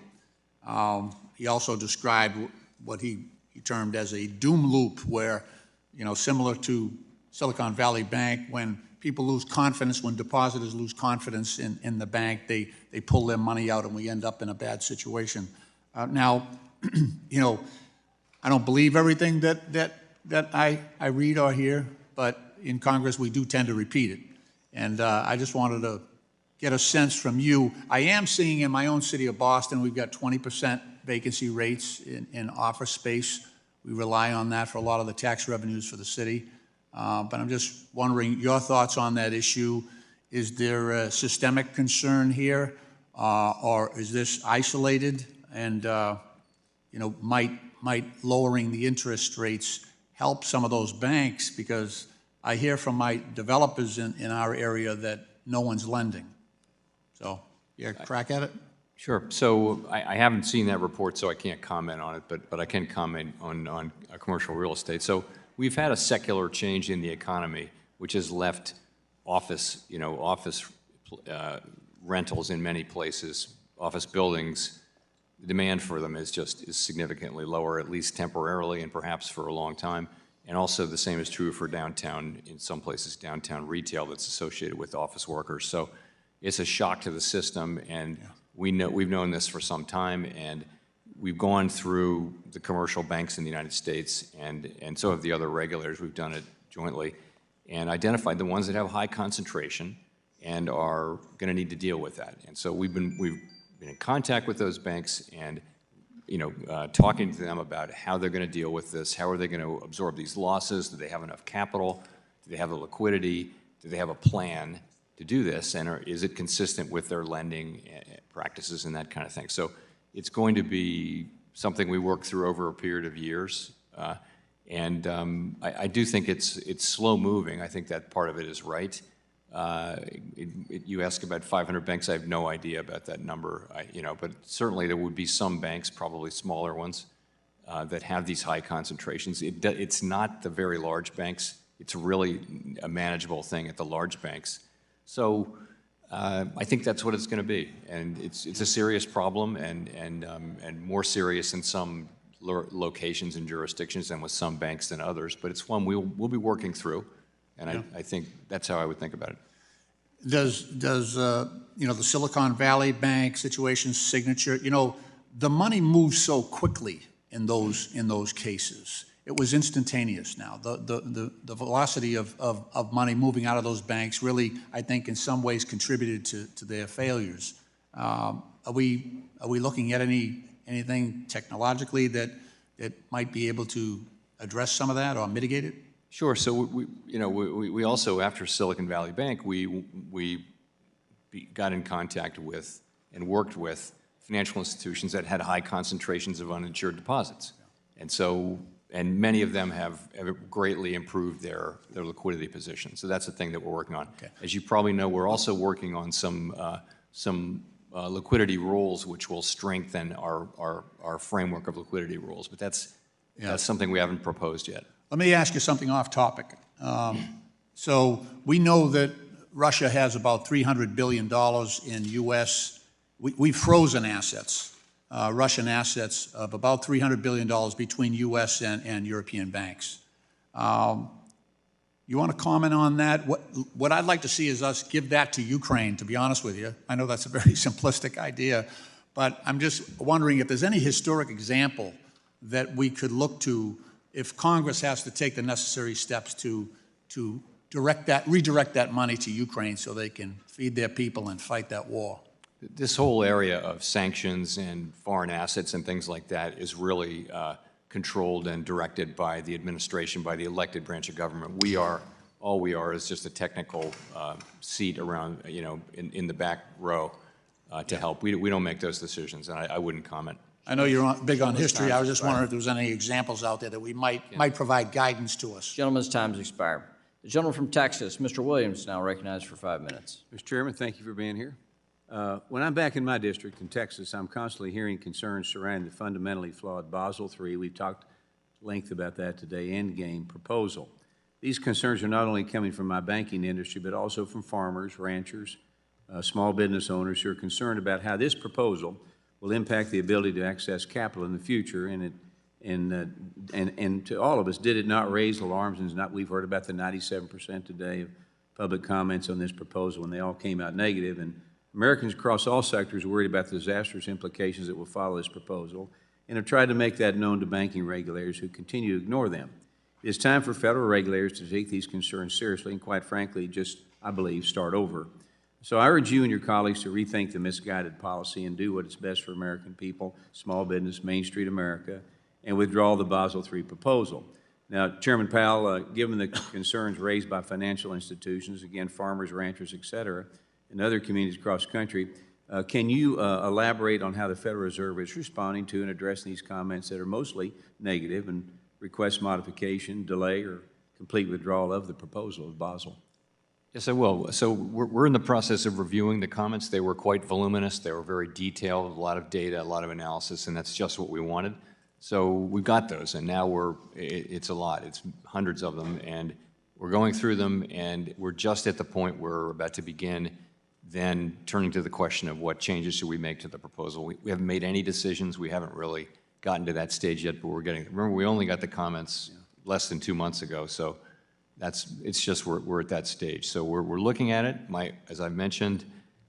He also described what he termed as a doom loop where, similar to Silicon Valley Bank, when people lose confidence, when depositors lose confidence in the bank, they pull their money out and we end up in a bad situation. Now, I don't believe everything that I read or hear, but in Congress we do tend to repeat it. And I just wanted to get a sense from you. I am seeing in my own city of Boston, we've got 20% vacancy rates in office space. We rely on that for a lot of the tax revenues for the city. But I'm just wondering your thoughts on that issue. Is there a systemic concern here, or is this isolated? And might lowering the interest rates help some of those banks? Because I hear from my developers in our area that no one's lending. So, yeah, crack at it. Sure. So I haven't seen that report, so I can't comment on it, but I can comment on commercial real estate. So we've had a secular change in the economy, which has left office rentals in many places, office buildings. The demand for them is significantly lower, at least temporarily and perhaps for a long time. And also the same is true for downtown, in some places, downtown retail that's associated with office workers. So it's a shock to the system, and we've known this for some time, and we've gone through the commercial banks in the United States, and so have the other regulators. We've done it jointly, and identified the ones that have high concentration and are going to need to deal with that. And so we've been in contact with those banks and talking to them about how they're going to deal with this, how are they going to absorb these losses, do they have enough capital, do they have the liquidity, do they have a plan to do this, and is it consistent with their lending practices and that kind of thing. So it's going to be something we work through over a period of years, and I do think it's slow moving. I think that part of it is right. You ask about 500 banks. I have no idea about that number, but certainly there would be some banks, probably smaller ones, that have these high concentrations. It's not the very large banks. It's really a manageable thing at the large banks. So I think that's what it's going to be, and it's a serious problem, and more serious in some locations and jurisdictions and with some banks than others. But it's one we'll be working through. And I think that's how I would think about it. Does the Silicon Valley Bank situation, Signature, the money moves so quickly in those cases. It was instantaneous now. The velocity of money moving out of those banks really, I think, in some ways contributed to their failures. Are we looking at anything technologically that might be able to address some of that or mitigate it? Sure. So we also, after Silicon Valley Bank, we got in contact with and worked with financial institutions that had high concentrations of uninsured deposits, and many of them have greatly improved their liquidity position. So that's the thing that we're working on. Okay. As you probably know, we're also working on some liquidity rules which will strengthen our framework of liquidity rules. But that's something we haven't proposed yet. Let me ask you something off topic. So we know that Russia has about $300 billion in U.S. We've frozen assets, Russian assets of about $300 billion between U.S. and European banks. You want to comment on that? What I'd like to see is us give that to Ukraine, to be honest with you. I know that's a very simplistic idea, but I'm just wondering if there's any historic example that we could look to if Congress has to take the necessary steps to redirect that money to Ukraine so they can feed their people and fight that war. This whole area of sanctions and foreign assets and things like that is really controlled and directed by the administration, by the elected branch of government. All we are is just a technical seat around, in the back row to help. We don't make those decisions, and I wouldn't comment. I know you're big on history. I was just wondering if there was any examples out there that we might provide guidance to us. Gentleman's time's expired. The gentleman from Texas, Mr. Williams, now recognized for 5 minutes. Mr. Chairman, thank you for being here. When I'm back in my district in Texas, I'm constantly hearing concerns surrounding the fundamentally flawed Basel III. We've talked at length about that today, endgame proposal. These concerns are not only coming from my banking industry, but also from farmers, ranchers, small business owners who are concerned about how this proposal will impact the ability to access capital in the future. And to all of us, did it not raise alarms? And we've heard about the 97% today of public comments on this proposal, and they all came out negative. And Americans across all sectors are worried about the disastrous implications that will follow this proposal, and have tried to make that known to banking regulators who continue to ignore them. It is time for federal regulators to take these concerns seriously and, quite frankly, just, I believe, start over. So I urge you and your colleagues to rethink the misguided policy and do what is best for American people, small business, Main Street America, and withdraw the Basel III proposal. Now, Chairman Powell, given the concerns raised by financial institutions, again, farmers, ranchers, et cetera, and other communities across the country, can you elaborate on how the Federal Reserve is responding to and addressing these comments that are mostly negative and request modification, delay, or complete withdrawal of the proposal of Basel? Yes, I will. So we're in the process of reviewing the comments. They were quite voluminous. They were very detailed, a lot of data, a lot of analysis, and that's just what we wanted. So we've got those, and now it's a lot. It's hundreds of them, and we're going through them, and we're just at the point where we're about to begin then turning to the question of what changes should we make to the proposal. We haven't made any decisions. We haven't really gotten to that stage yet, but we're getting, remember, we only got the comments less than 2 months ago, so it's just we're at that stage. So we're looking at it. As I've mentioned,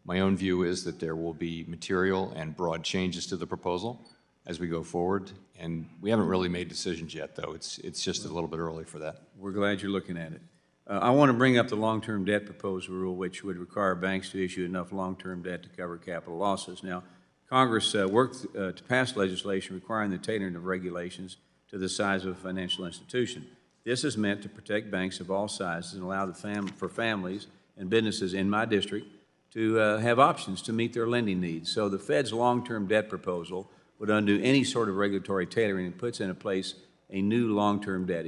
my own view is that there will be material and broad changes to the proposal as we go forward, and we haven't really made decisions yet, though. It's just a little bit early for that. We're glad you're looking at it. I want to bring up the long-term debt proposal rule, which would require banks to issue enough long-term debt to cover capital losses. Now, Congress worked to pass legislation requiring the tailoring of regulations to the size of a financial institution. This is meant to protect banks of all sizes and allow for families and businesses in my district to have options to meet their lending needs. So the Fed's long-term debt proposal would undo any sort of regulatory tailoring and puts into place a new long-term debt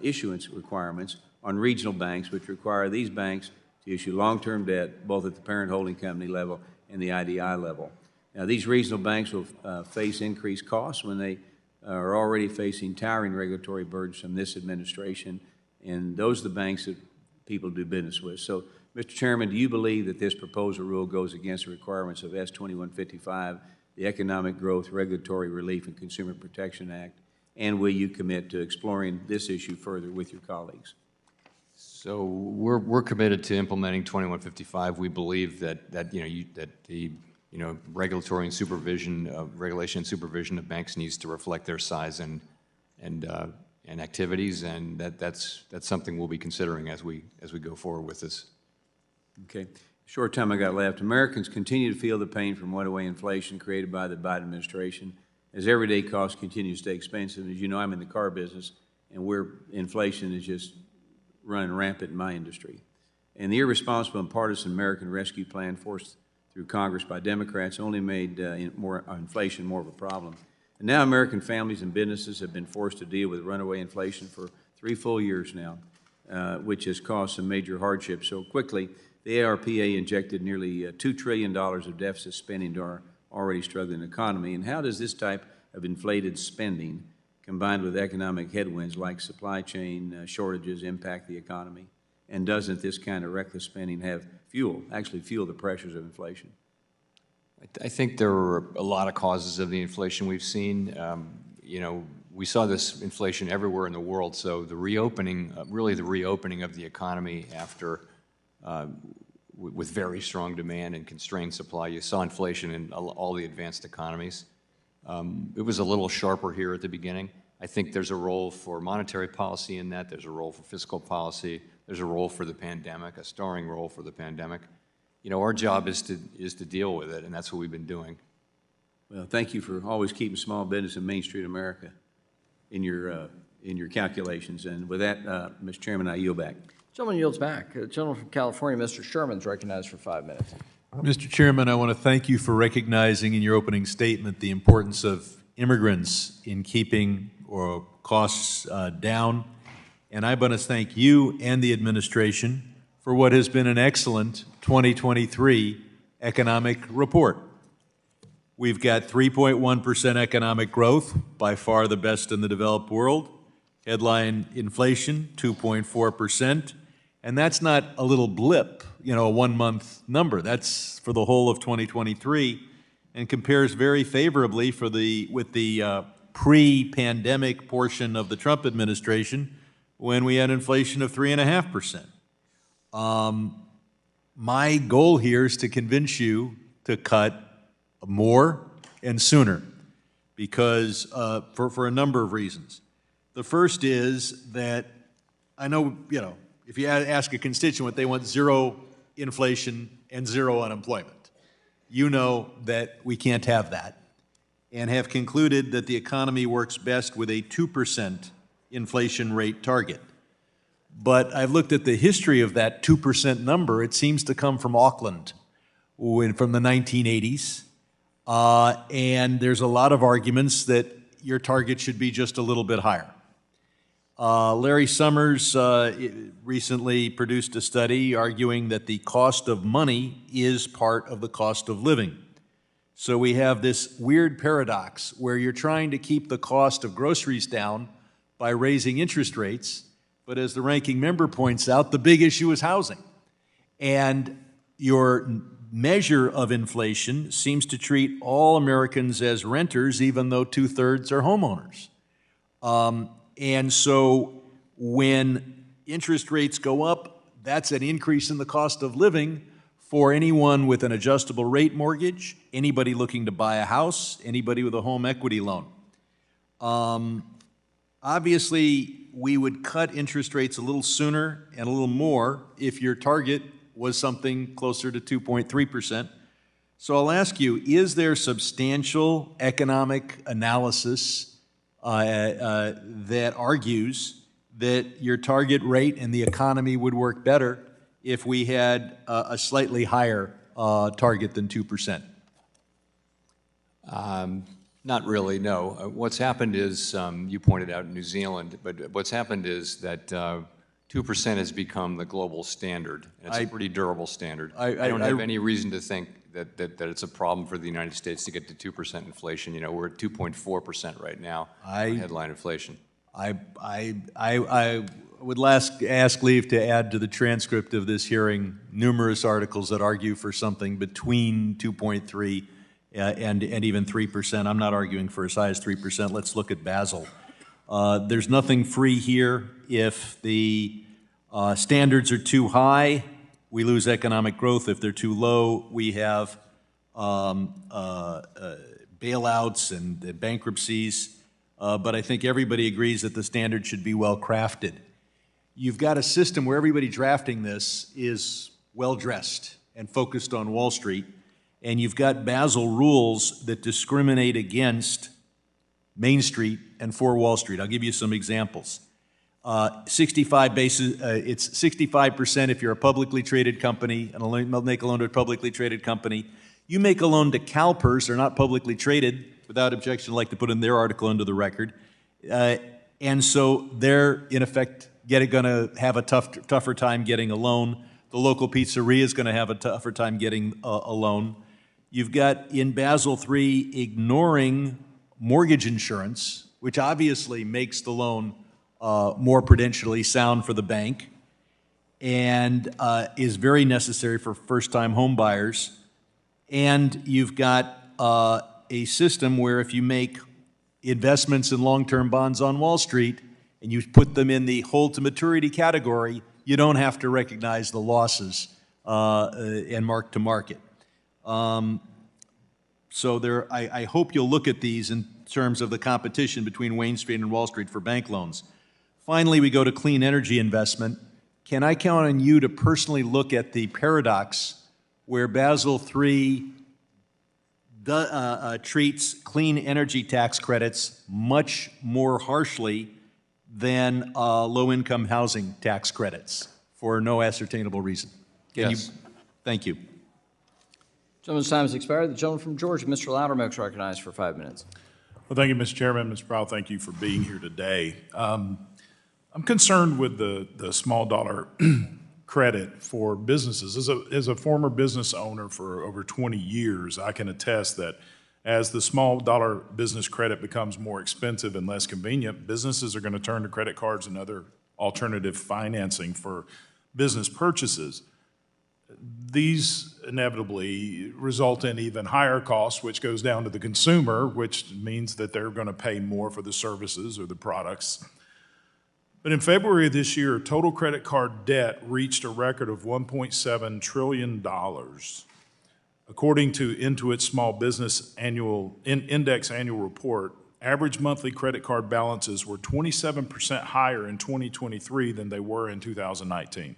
issuance requirements on regional banks, which require these banks to issue long-term debt both at the parent holding company level and the IDI level. Now, these regional banks will face increased costs when they are already facing towering regulatory burdens from this administration, and those are the banks that people do business with. So, Mr. Chairman, do you believe that this proposal rule goes against the requirements of S-2155, the Economic Growth, Regulatory Relief, and Consumer Protection Act, and will you commit to exploring this issue further with your colleagues? So we're committed to implementing 2155. We believe that the regulatory and regulation and supervision of banks needs to reflect their size and activities, and that's something we'll be considering as we go forward with this. Okay. Short time I got left. Americans continue to feel the pain from runaway inflation created by the Biden administration as everyday costs continue to stay expensive. As you know, I'm in the car business, and inflation is just running rampant in my industry. And the irresponsible and partisan American Rescue Plan forced through Congress by Democrats only made inflation more of a problem. And now American families and businesses have been forced to deal with runaway inflation for 3 full years now, which has caused some major hardships. So quickly, the ARPA injected nearly $2 trillion of deficit spending to our already struggling economy. And how does this type of inflated spending, combined with economic headwinds like supply chain shortages, impact the economy? And doesn't this kind of reckless spending actually fuel the pressures of inflation? I think there are a lot of causes of the inflation we've seen. We saw this inflation everywhere in the world, so the reopening of the economy after with very strong demand and constrained supply, you saw inflation in all the advanced economies. It was a little sharper here at the beginning. I think there's a role for monetary policy in that. There's a role for fiscal policy. There's a role for the pandemic, a starring role for the pandemic. You know, our job is to deal with it, and that's what we've been doing. Well, thank you for always keeping small business in Main Street America in your calculations. And with that, Mr. Chairman, I yield back. Gentleman yields back. The gentleman from California, Mr. Sherman's recognized for 5 minutes. Mr. Chairman, I want to thank you for recognizing in your opening statement the importance of immigrants in keeping costs down. And I want to thank you and the administration for what has been an excellent 2023 economic report. We've got 3.1% economic growth, by far the best in the developed world. Headline inflation, 2.4%. And that's not a little blip, you know, a one-month number. That's for the whole of 2023 and compares very favorably with the pre-pandemic portion of the Trump administration when we had inflation of 3.5%. My goal here is to convince you to cut more and sooner because for a number of reasons. The first is that I know, you know, if you ask a constituent, they want zero inflation and zero unemployment. You know that we can't have that and have concluded that the economy works best with a 2% inflation rate target. But I've looked at the history of that 2% number. It seems to come from Auckland from the 1980s. And there's a lot of arguments that your target should be just a little bit higher. Larry Summers recently produced a study arguing that the cost of money is part of the cost of living. So we have this weird paradox where you're trying to keep the cost of groceries down by raising interest rates, but as the ranking member points out, the big issue is housing. And your measure of inflation seems to treat all Americans as renters, even though 2/3 are homeowners. And so when interest rates go up, that's an increase in the cost of living for anyone with an adjustable rate mortgage, anybody looking to buy a house, anybody with a home equity loan. Obviously, we would cut interest rates a little sooner and a little more if your target was something closer to 2.3%. So I'll ask you, is there substantial economic analysis that argues that your target rate and the economy would work better if we had a slightly higher target than 2%? Not really, no. What's happened is, you pointed out New Zealand, but what's happened is that 2% has become the global standard. And it's a pretty durable standard. I don't have any reason to think that it's a problem for the United States to get to 2% inflation. You know, we're at 2.4% right now, headline inflation. I would ask leave to add to the transcript of this hearing numerous articles that argue for something between 2.3 and even 3%. I'm not arguing for as high as 3%. Let's look at Basel. There's nothing free here. If the standards are too high, we lose economic growth. If they're too low, we have bailouts and bankruptcies. But I think everybody agrees that the standard should be well crafted. You've got a system where everybody drafting this is well dressed and focused on Wall Street, and you've got Basel rules that discriminate against Main Street and for Wall Street. I'll give you some examples. 65 basis, it's 65% if you're a publicly traded company and make a loan to a publicly traded company. You make a loan to CalPERS, they're not publicly traded, without objection, I'd like to put in their article into the record. And so they're, in effect, going to have a tougher time getting a loan. The local pizzeria is going to have a tougher time getting a loan. You've got, in Basel III, ignoring mortgage insurance, which obviously makes the loan more prudentially sound for the bank and is very necessary for first-time home buyers. And you've got a system where if you make investments in long-term bonds on Wall Street and you put them in the hold-to-maturity category, you don't have to recognize the losses and mark to market. So I hope you'll look at these in terms of the competition between Wayne Street and Wall Street for bank loans. Finally, we go to clean energy investment. can I count on you to personally look at the paradox where Basel III treats clean energy tax credits much more harshly than low-income housing tax credits for no ascertainable reason? Yes. Thank you. Gentleman's time has expired. The gentleman from Georgia, Mr. Loudermilk, is recognized for 5 minutes. Well, thank you, Mr. Chairman. Mr. Powell, thank you for being here today. I'm concerned with the small dollar credit for businesses. As a former business owner for over 20 years, I can attest that as the small dollar business credit becomes more expensive and less convenient, businesses are going to turn to credit cards and other alternative financing for business purchases. These inevitably result in even higher costs, which goes down to the consumer, which means that they're going to pay more for the services or the products. But in February of this year, total credit card debt reached a record of $1.7 trillion. According to Intuit's Small Business Index annual report, average monthly credit card balances were 27% higher in 2023 than they were in 2019.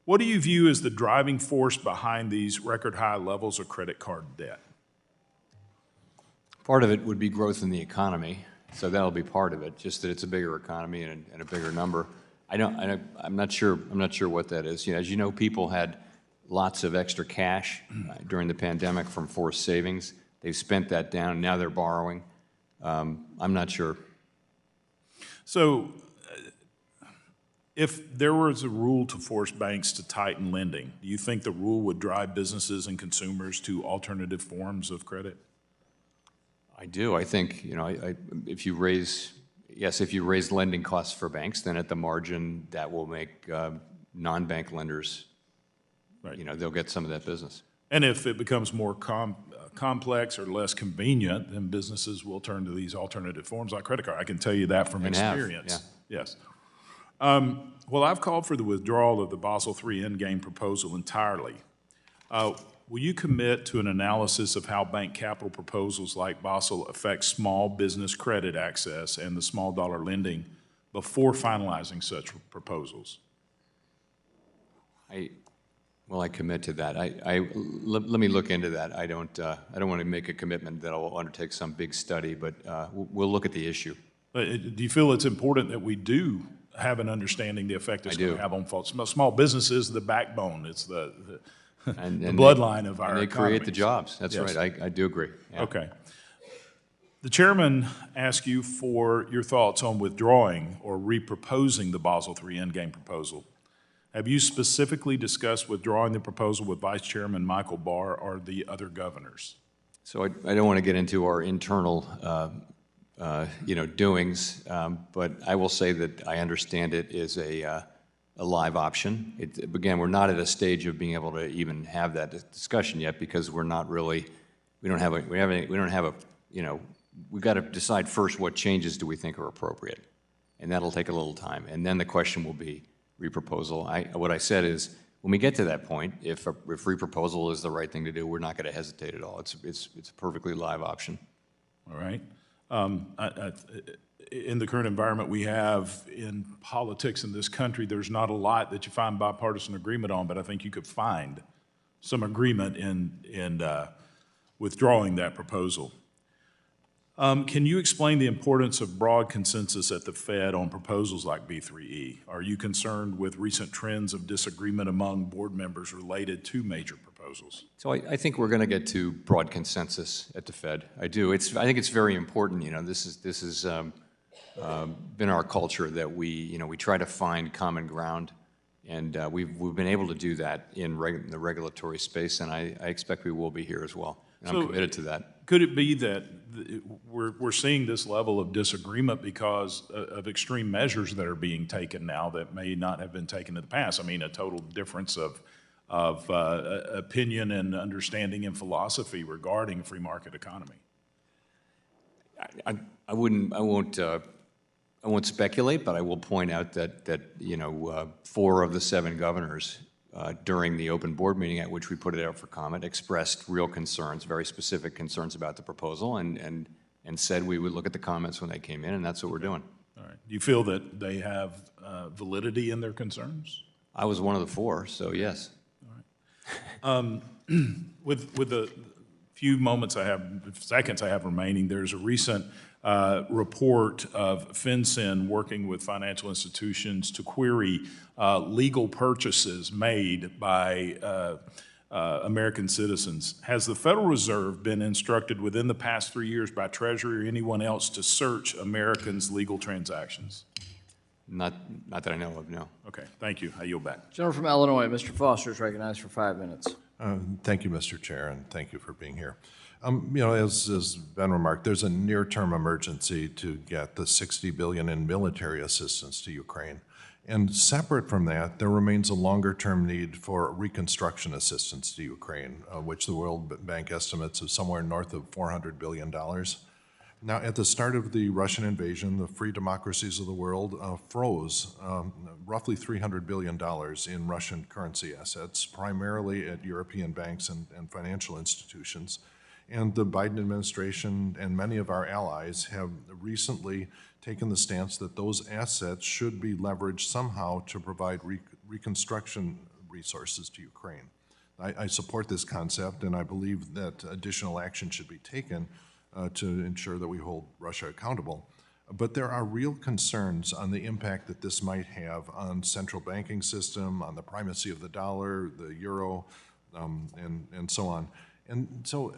What do you view as the driving force behind these record high levels of credit card debt? Part of it would be growth in the economy, so that'll be part of it, just that it's a bigger economy and a bigger number. I'm not sure what that is. As you know, people had lots of extra cash during the pandemic from forced savings. They've spent that down, now they're borrowing. I'm not sure. So, if there was a rule to force banks to tighten lending, do you think the rule would drive businesses and consumers to alternative forms of credit? I do. I think, if you raise lending costs for banks, then at the margin, that will make non-bank lenders, Right. They'll get some of that business. And if it becomes more complex or less convenient, then businesses will turn to these alternative forms like credit card. I can tell you that from experience. Yes. Well, I've called for the withdrawal of the Basel III endgame proposal entirely. Will you commit to an analysis of how bank capital proposals like Basel affect small business credit access and the small dollar lending before finalizing such proposals? I commit to that. Let me look into that. I don't want to make a commitment that I'll undertake some big study, but we'll look at the issue. Do you feel it's important that we do have an understanding the effect it's going to have on small businesses? The backbone. It's the bloodline of our economy. They create the jobs. That's Yes. right. I do agree. Yeah. Okay. The chairman asked you for your thoughts on withdrawing or reproposing the Basel III endgame proposal. Have you specifically discussed withdrawing the proposal with Vice Chairman Michael Barr or the other governors? So I don't want to get into our internal, doings, but I will say that I understand it is a live option. Again, we're not at a stage of being able to even have that discussion yet because we've got to decide first what changes do we think are appropriate, and that'll take a little time. And then the question will be reproposal. What I said is, when we get to that point, if reproposal is the right thing to do, we're not going to hesitate at all. It's a perfectly live option. All right. In the current environment we have in politics in this country, there's not a lot that you find bipartisan agreement on, but I think you could find some agreement in withdrawing that proposal. Can you explain the importance of broad consensus at the Fed on proposals like B3E? Are you concerned with recent trends of disagreement among board members related to major proposals? So I think we're going to get to broad consensus at the Fed. I do. I think it's very important. This has been our culture that we try to find common ground, and we've been able to do that in the regulatory space, and I expect we will be here as well. And I'm committed to that. Could it be that we're seeing this level of disagreement because of extreme measures that are being taken now that may not have been taken in the past? I mean, a total difference of opinion and understanding and philosophy regarding a free market economy. I won't speculate, but I will point out that 4 of the 7 governors during the open board meeting at which we put it out for comment expressed real concerns, very specific concerns about the proposal, and said we would look at the comments when they came in, and that's what we're doing. All right. Do you feel that they have validity in their concerns? I was one of the four, so yes. With the few moments I have, seconds I have remaining, there's a recent report of FinCEN working with financial institutions to query legal purchases made by American citizens. Has the Federal Reserve been instructed within the past 3 years by Treasury or anyone else to search Americans' legal transactions? Not that I know of, no. Okay, thank you. I yield back. Gentleman from Illinois, Mr. Foster is recognized for 5 minutes. Thank you, Mr. Chair, and thank you for being here. As Ben remarked, there's a near-term emergency to get the $60 billion in military assistance to Ukraine. And separate from that, there remains a longer-term need for reconstruction assistance to Ukraine, which the World Bank estimates is somewhere north of $400 billion. Now, at the start of the Russian invasion, the free democracies of the world froze roughly $300 billion in Russian currency assets, primarily at European banks and financial institutions. And the Biden administration and many of our allies have recently taken the stance that those assets should be leveraged somehow to provide reconstruction resources to Ukraine. I support this concept, and I believe that additional action should be taken to ensure that we hold Russia accountable. But there are real concerns on the impact that this might have on central banking system, on the primacy of the dollar, the euro, and so on. And so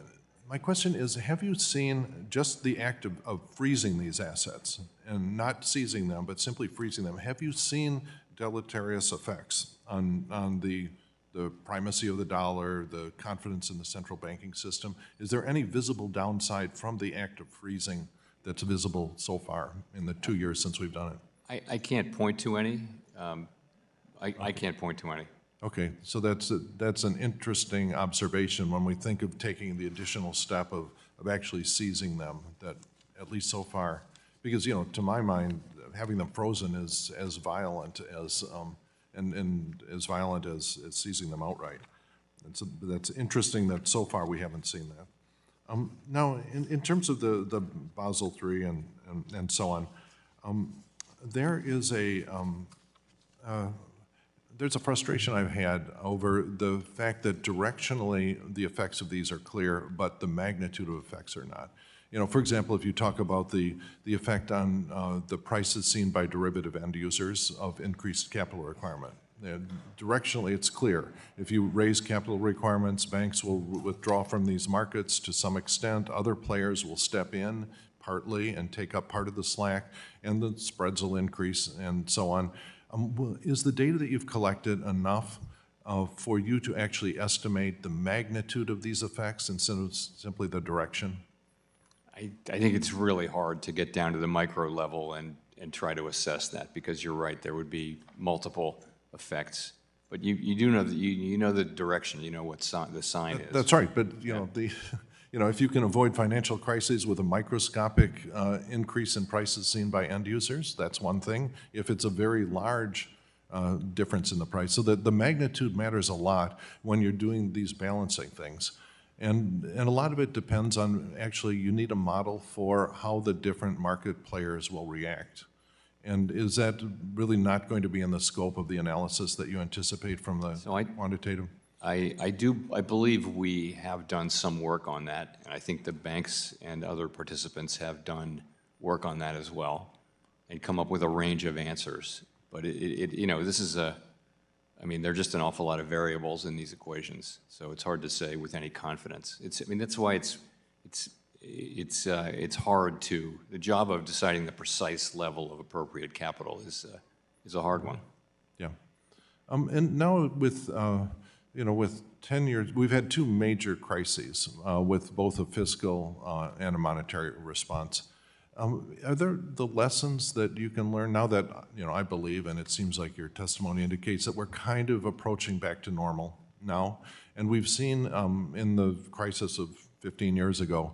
my question is, have you seen just the act of freezing these assets, and not seizing them, but simply freezing them, have you seen deleterious effects on the primacy of the dollar, the confidence in the central banking system? Is there any visible downside from the act of freezing that's visible so far in the 2 years since we've done it? I can't point to any. I can't point to any. Okay, so that's an interesting observation when we think of taking the additional step of actually seizing them, that at least so far, because, to my mind, having them frozen is as violent as and as violent as seizing them outright. And so that's interesting that so far we haven't seen that. Now, in terms of the Basel III and so on, there is there's a frustration I've had over the fact that directionally the effects of these are clear, but the magnitude of effects are not. For example, if you talk about the effect on the prices seen by derivative end users of increased capital requirement. Directionally, it's clear. If you raise capital requirements, banks will withdraw from these markets to some extent. Other players will step in partly and take up part of the slack, and the spreads will increase and so on. Is the data that you've collected enough for you to actually estimate the magnitude of these effects instead of simply the direction? I think it's really hard to get down to the micro level and try to assess that, because you're right, there would be multiple effects. But you do know that you know the direction, you know what the sign is. That's right, but if you can avoid financial crises with a microscopic increase in prices seen by end users, that's one thing. If it's a very large difference in the price, so that the magnitude matters a lot when you're doing these balancing things. And a lot of it depends on, actually, you need a model for how the different market players will react. And is that really not going to be in the scope of the analysis that you anticipate from the quantitative? I believe we have done some work on that, and I think the banks and other participants have done work on that as well, and come up with a range of answers. But this is there are just an awful lot of variables in these equations, so it's hard to say with any confidence. That's why it's hard to. The job of deciding the precise level of appropriate capital is a hard one. Yeah, and now with 10 years, we've had two major crises with both a fiscal and a monetary response. Are there the lessons that you can learn now that, I believe, and it seems like your testimony indicates that we're kind of approaching back to normal now, and we've seen in the crisis of 15 years ago,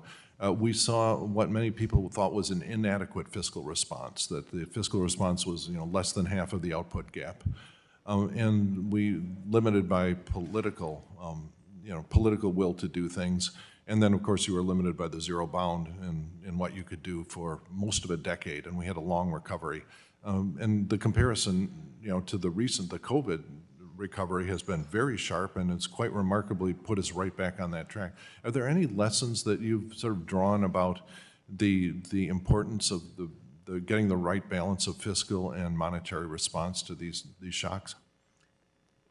we saw what many people thought was an inadequate fiscal response, that the fiscal response was, less than half of the output gap. And we limited by political will to do things. And then, of course, you were limited by the zero bound in what you could do for most of a decade, and we had a long recovery. And the comparison, to the COVID recovery has been very sharp, and it's quite remarkably put us right back on that track. Are there any lessons that you've sort of drawn about the importance of the getting the right balance of fiscal and monetary response to these shocks?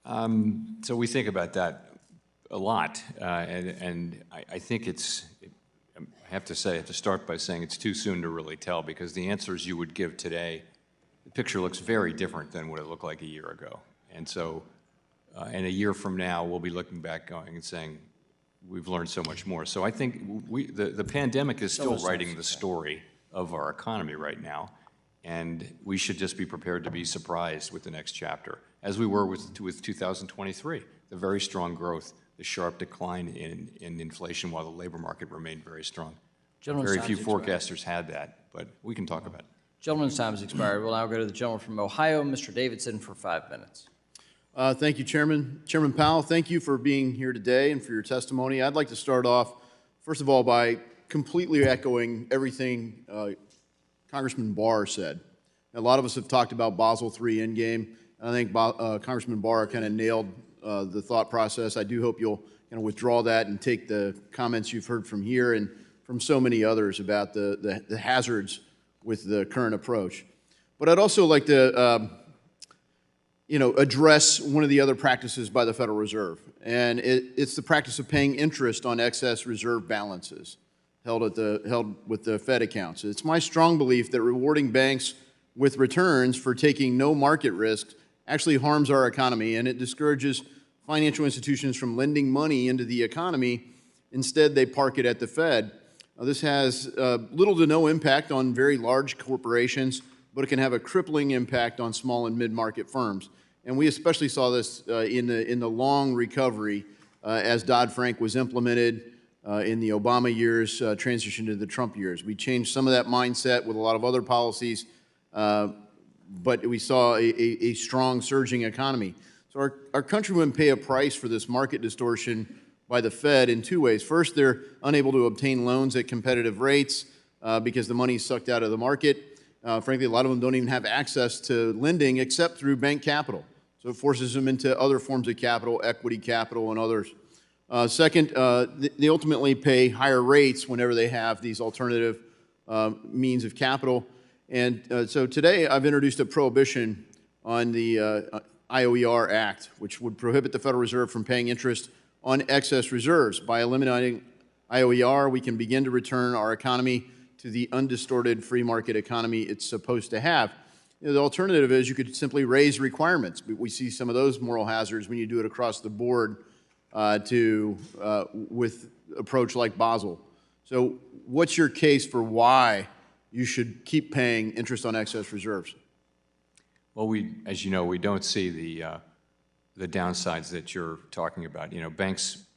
So we think about that a lot, and I think I have to start by saying it's too soon to really tell, because the answers you would give today, the picture looks very different than what it looked like a year ago. And so, and a year from now, we'll be looking back going and saying, we've learned so much more. So I think the pandemic is still writing the story of our economy right now, and we should just be prepared to be surprised with the next chapter, as we were with 2023, the very strong growth, the sharp decline in inflation while the labor market remained very strong. Gentleman's Very few time's expired. forecasters had that, but we can talk about it. Gentleman's time has expired. We'll now go to the gentleman from Ohio, Mr. Davidson, for 5 minutes. Thank you, Chairman. Chairman Powell, thank you for being here today and for your testimony. I'd like to start off, first of all, by completely echoing everything Congressman Barr said. A lot of us have talked about Basel III Endgame, and I think Congressman Barr kind of nailed the thought process. I do hope you'll withdraw that and take the comments you've heard from here and from so many others about the hazards with the current approach. But I'd also like to address one of the other practices by the Federal Reserve, and it's the practice of paying interest on excess reserve balances held with the Fed accounts. It's my strong belief that rewarding banks with returns for taking no market risk actually harms our economy, and it discourages financial institutions from lending money into the economy. Instead, they park it at the Fed. This has little to no impact on very large corporations, but it can have a crippling impact on small and mid-market firms. And we especially saw this in the long recovery as Dodd-Frank was implemented in the Obama years, transition to the Trump years. We changed some of that mindset with a lot of other policies, but we saw a strong surging economy. So our country would pay a price for this market distortion by the Fed in two ways. First, they're unable to obtain loans at competitive rates because the money's sucked out of the market. Frankly, a lot of them don't even have access to lending except through bank capital. So it forces them into other forms of capital, equity capital, and others. Second, they ultimately pay higher rates whenever they have these alternative means of capital. And so today I've introduced a prohibition on the IOER Act, which would prohibit the Federal Reserve from paying interest on excess reserves. By eliminating IOER, we can begin to return our economy to the undistorted free market economy it's supposed to have. The alternative is you could simply raise requirements. We see some of those moral hazards when you do it across the board with approach like Basel. So what's your case for why you should keep paying interest on excess reserves? Well, as you know, we don't see the downsides that you're talking about.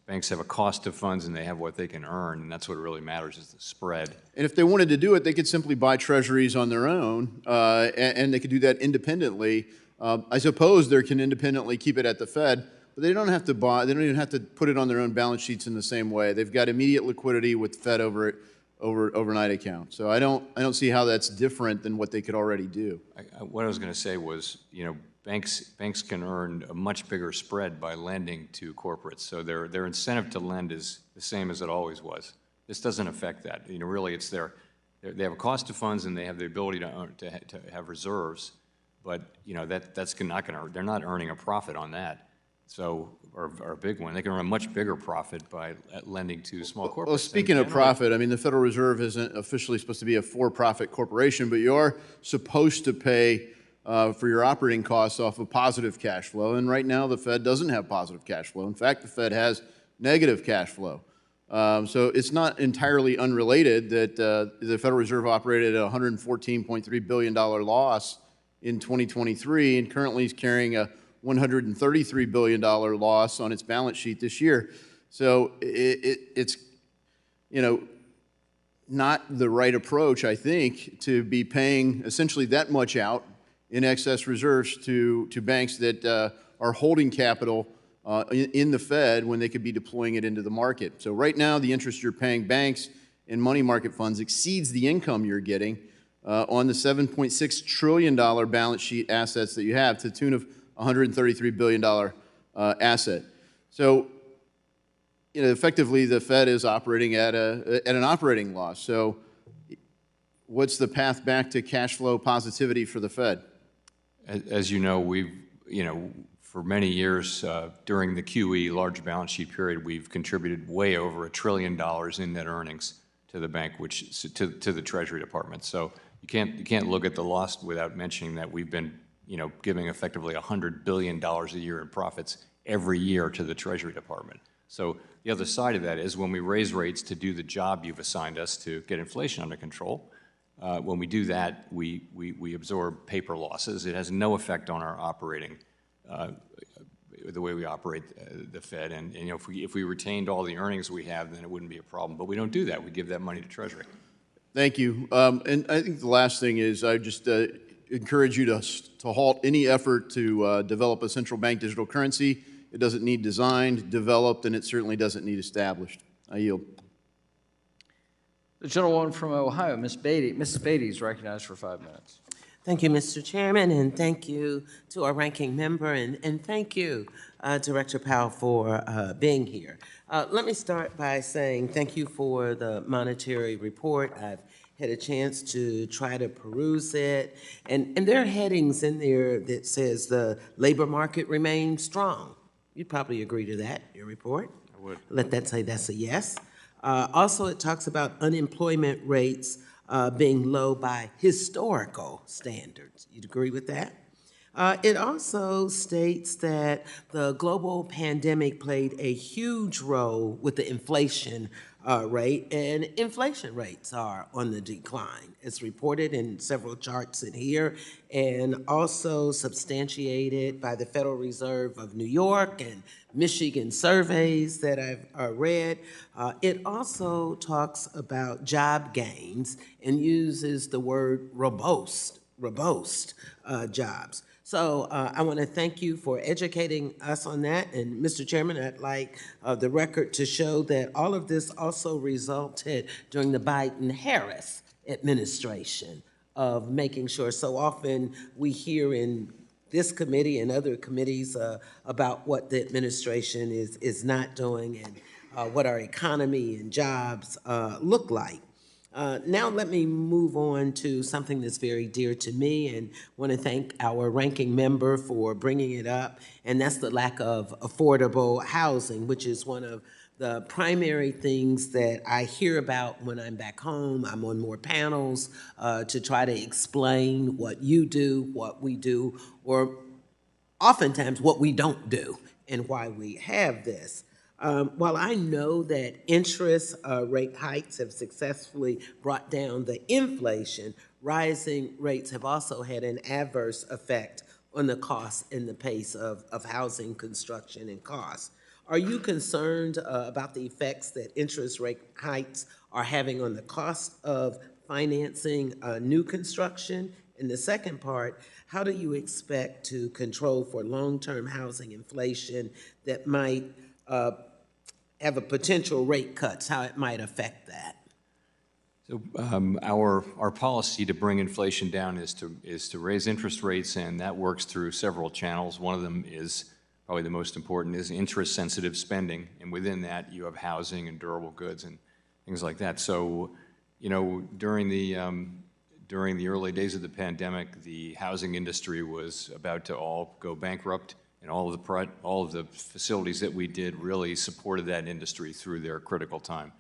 Banks have a cost of funds and they have what they can earn, and that's what really matters is the spread. And if they wanted to do it, they could simply buy treasuries on their own, and they could do that independently. I suppose they can independently keep it at the Fed, but they don't have to buy. They don't even have to put it on their own balance sheets in the same way. They've got immediate liquidity with Fed overnight account. So I don't see how that's different than what they could already do. What I was going to say was, banks can earn a much bigger spread by lending to corporates. So their incentive to lend is the same as it always was. This doesn't affect that. Really, it's they have a cost of funds and they have the ability to have reserves, but that's not going to. They're not earning a profit on that. So, or a big one. They can earn a much bigger profit by lending to small corporates. Well, speaking of profit, I mean, the Federal Reserve isn't officially supposed to be a for-profit corporation, but you are supposed to pay for your operating costs off of positive cash flow. And right now, the Fed doesn't have positive cash flow. In fact, the Fed has negative cash flow. So it's not entirely unrelated that the Federal Reserve operated at a $114.3 billion loss in 2023 and currently is carrying a $133 billion loss on its balance sheet this year. So it's, not the right approach, I think, to be paying essentially that much out in excess reserves to banks that are holding capital in the Fed when they could be deploying it into the market. So right now, the interest you're paying banks and money market funds exceeds the income you're getting on the $7.6 trillion balance sheet assets that you have, to the tune of $133 billion asset. So, effectively, the Fed is operating at an operating loss. So what's the path back to cash flow positivity for the Fed? As you know, we've, for many years during the QE, large balance sheet period, we've contributed way over $1 trillion in net earnings to the bank, which to the Treasury Department. So you can't look at the loss without mentioning that we've been, giving effectively $100 billion a year in profits every year to the Treasury Department. So the other side of that is when we raise rates to do the job you've assigned us to get inflation under control, when we do that, we absorb paper losses. It has no effect on our operating, the way we operate the Fed. And if we retained all the earnings we have, then it wouldn't be a problem. But we don't do that. We give that money to Treasury. Thank you. And I think the last thing is I just encourage you to halt any effort to develop a central bank digital currency. It doesn't need designed, developed, and it certainly doesn't need established. I yield. The gentlewoman from Ohio, Ms. Beatty. Mrs. Beatty is recognized for 5 minutes. Thank you, Mr. Chairman, and thank you to our ranking member, and thank you, Director Powell, for being here. Let me start by saying thank you for the monetary report. I've had a chance to try to peruse it, and there are headings in there that says the labor market remains strong. You'd probably agree to that, your report. I would. Let that say that's a yes. Also, it talks about unemployment rates being low by historical standards. You'd agree with that? It also states that the global pandemic played a huge role with the inflation rate, and inflation rates are on the decline. It's reported in several charts in here, and also substantiated by the Federal Reserve of New York and Michigan surveys that I've read. It also talks about job gains and uses the word robust jobs. So I want to thank you for educating us on that. And Mr. Chairman, I'd like the record to show that all of this also resulted during the Biden-Harris administration of making sure. So often we hear in this committee and other committees about what the administration is not doing and what our economy and jobs look like. Now let me move on to something that's very dear to me, and want to thank our ranking member for bringing it up, and that's the lack of affordable housing, which is one of the primary things that I hear about when I'm back home. I'm on more panels to try to explain what you do, what we do, or oftentimes what we don't do, and why we have this. While I know that interest rate hikes have successfully brought down the inflation, rising rates have also had an adverse effect on the cost and the pace of housing construction and costs. Are you concerned about the effects that interest rate hikes are having on the cost of financing new construction? And the second part, how do you expect to control for long-term housing inflation that might have a potential rate cuts, how it might affect that? So our policy to bring inflation down is to raise interest rates, and that works through several channels. One of them is probably the most important, is interest-sensitive spending, and within that you have housing and durable goods and things like that. So, during the early days of the pandemic, the housing industry was about to all go bankrupt, and all of the facilities that we did really supported that industry through their critical time.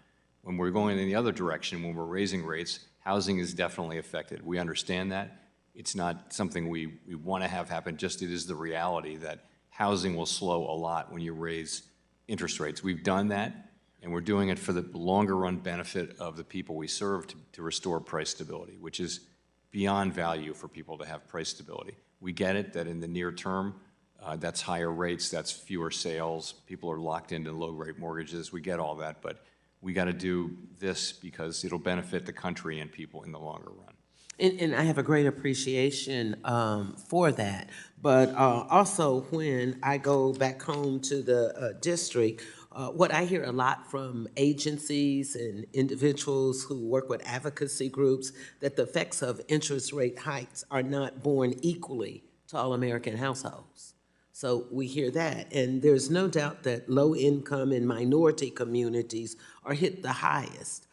When we're going in the other direction, when we're raising rates, housing is definitely affected. We understand that. It's not something we want to have happen, just it is the reality that housing will slow a lot when you raise interest rates. We've done that, and we're doing it for the longer run benefit of the people we serve to restore price stability, which is beyond value for people to have price stability. We get it that in the near term, that's higher rates, that's fewer sales, people are locked into low rate mortgages, we get all that, but we got to do this because it'll benefit the country and people in the longer run. And I have a great appreciation for that. But also, when I go back home to the district, what I hear a lot from agencies and individuals who work with advocacy groups, that the effects of interest rate hikes are not borne equally to all American households. So we hear that, and there's no doubt that low-income and minority communities are hit the highest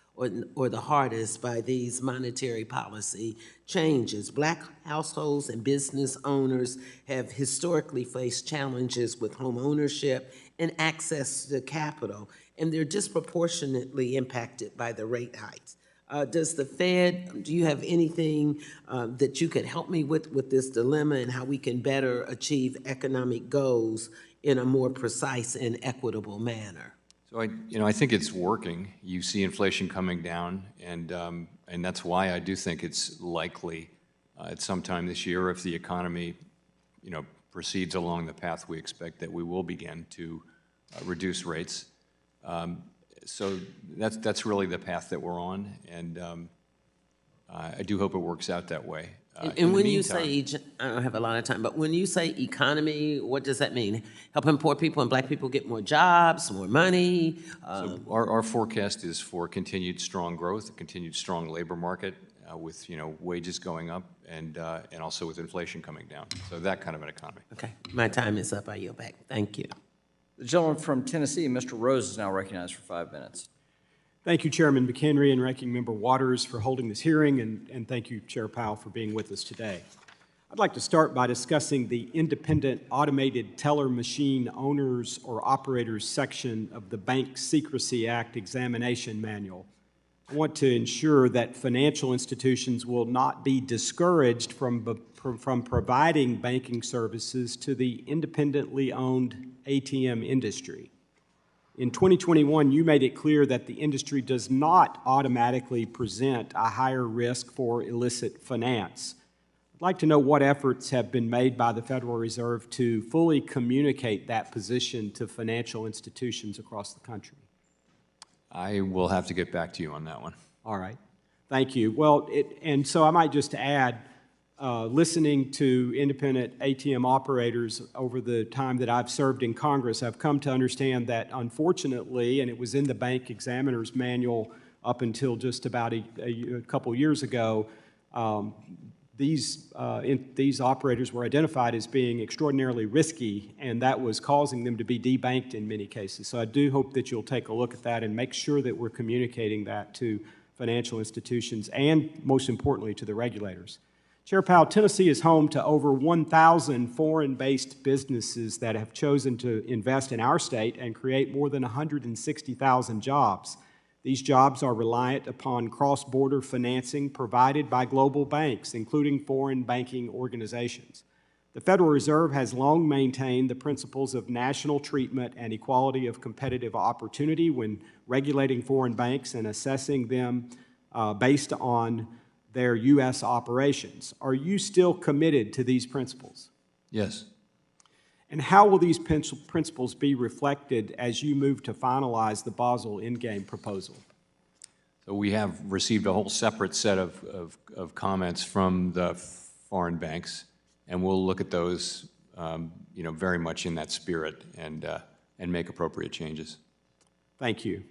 or the hardest by these monetary policy changes. Black households and business owners have historically faced challenges with home ownership and access to capital, and they're disproportionately impacted by the rate hikes. Does the Fed, do you have anything that you could help me with this dilemma and how we can better achieve economic goals in a more precise and equitable manner? So I think it's working. You see inflation coming down, and that's why I do think it's likely at some time this year, if the economy, proceeds along the path we expect, that we will begin to reduce rates. So that's really the path that we're on, and I do hope it works out that way. And when you say, I don't have a lot of time, but when you say economy, what does that mean? Helping poor people and black people get more jobs, more money? So our forecast is for continued strong growth, a continued strong labor market with wages going up, and also with inflation coming down. So that kind of an economy. Okay, my time is up. I yield back. Thank you. The gentleman from Tennessee, Mr. Rose, is now recognized for 5 minutes. Thank you, Chairman McHenry and Ranking Member Waters, for holding this hearing, and thank you, Chair Powell, for being with us today. I'd like to start by discussing the Independent Automated Teller Machine Owners or Operators section of the Bank Secrecy Act Examination Manual. I want to ensure that financial institutions will not be discouraged from providing banking services to the independently owned ATM industry. In 2021, you made it clear that the industry does not automatically present a higher risk for illicit finance. I'd like to know what efforts have been made by the Federal Reserve to fully communicate that position to financial institutions across the country. I will have to get back to you on that one. All right. Thank you. Well, and so I might just add, listening to independent ATM operators over the time that I've served in Congress, I've come to understand that unfortunately, and it was in the Bank Examiner's Manual up until just about a couple years ago, these operators were identified as being extraordinarily risky, and that was causing them to be debanked in many cases. So I do hope that you'll take a look at that and make sure that we're communicating that to financial institutions and, most importantly, to the regulators. Chair Powell, Tennessee is home to over 1,000 foreign-based businesses that have chosen to invest in our state and create more than 160,000 jobs. These jobs are reliant upon cross-border financing provided by global banks, including foreign banking organizations. The Federal Reserve has long maintained the principles of national treatment and equality of competitive opportunity when regulating foreign banks and assessing them based on their U.S. operations. Are you still committed to these principles? Yes. And how will these principles be reflected as you move to finalize the Basel Endgame proposal? So we have received a whole separate set of comments from the foreign banks, and we'll look at those, very much in that spirit and make appropriate changes. Thank you.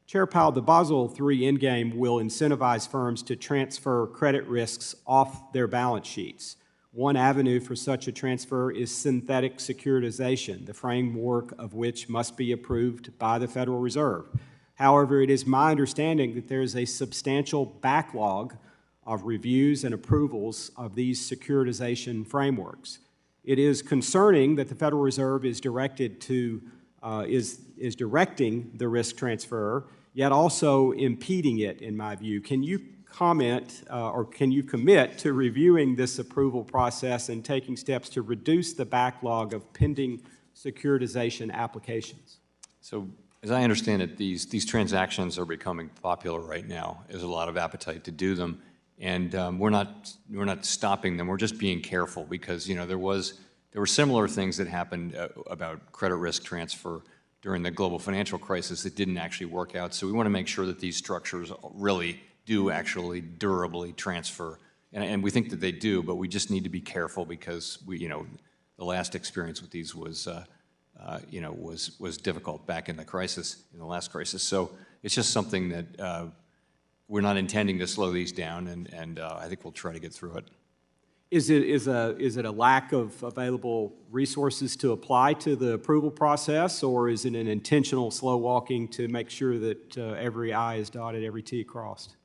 Chair Powell, the Basel III Endgame will incentivize firms to transfer credit risks off their balance sheets. One avenue for such a transfer is synthetic securitization, the framework of which must be approved by the Federal Reserve. However, it is my understanding that there is a substantial backlog of reviews and approvals of these securitization frameworks. It is concerning that the Federal Reserve is directed to is directing the risk transfer, yet also impeding it, in my view. Can you comment or can you commit to reviewing this approval process and taking steps to reduce the backlog of pending securitization applications? So as I understand it, these transactions are becoming popular right now. There's a lot of appetite to do them, and we're not stopping them. We're just being careful because there were similar things that happened about credit risk transfer during the global financial crisis that didn't actually work out. So we want to make sure that these structures really do actually durably transfer And we think that they do, but we just need to be careful because the last experience with these was, was difficult back in the last crisis. So it's just something that we're not intending to slow these down, and I think we'll try to get through it. Is it a lack of available resources to apply to the approval process, or is it an intentional slow walking to make sure that every I is dotted, every T crossed?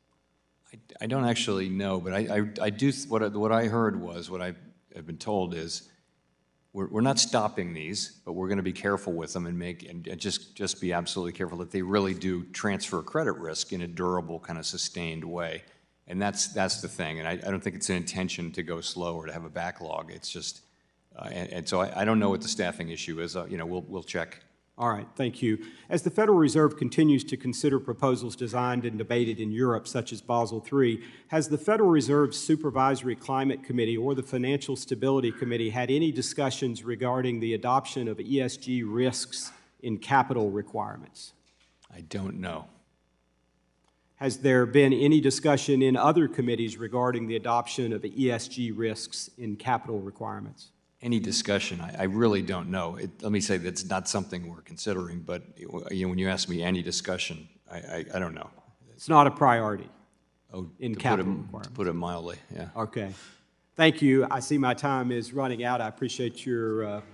I don't actually know, but I do. What I heard was, what I have been told is, we're not stopping these, but we're going to be careful with them and just be absolutely careful that they really do transfer credit risk in a durable, kind of sustained way. And that's the thing. And I don't think it's an intention to go slow or to have a backlog. It's just, and so I don't know what the staffing issue is. We'll check. All right, thank you. As the Federal Reserve continues to consider proposals designed and debated in Europe, such as Basel III, has the Federal Reserve's Supervisory Climate Committee or the Financial Stability Committee had any discussions regarding the adoption of ESG risks in capital requirements? I don't know. Has there been any discussion in other committees regarding the adoption of ESG risks in capital requirements? Any discussion, I really don't know. Let me say that's not something we're considering, but when you ask me any discussion, I don't know. It's not a priority in to capital requirements. To put it mildly, yeah. Okay. Thank you. I see my time is running out. I appreciate your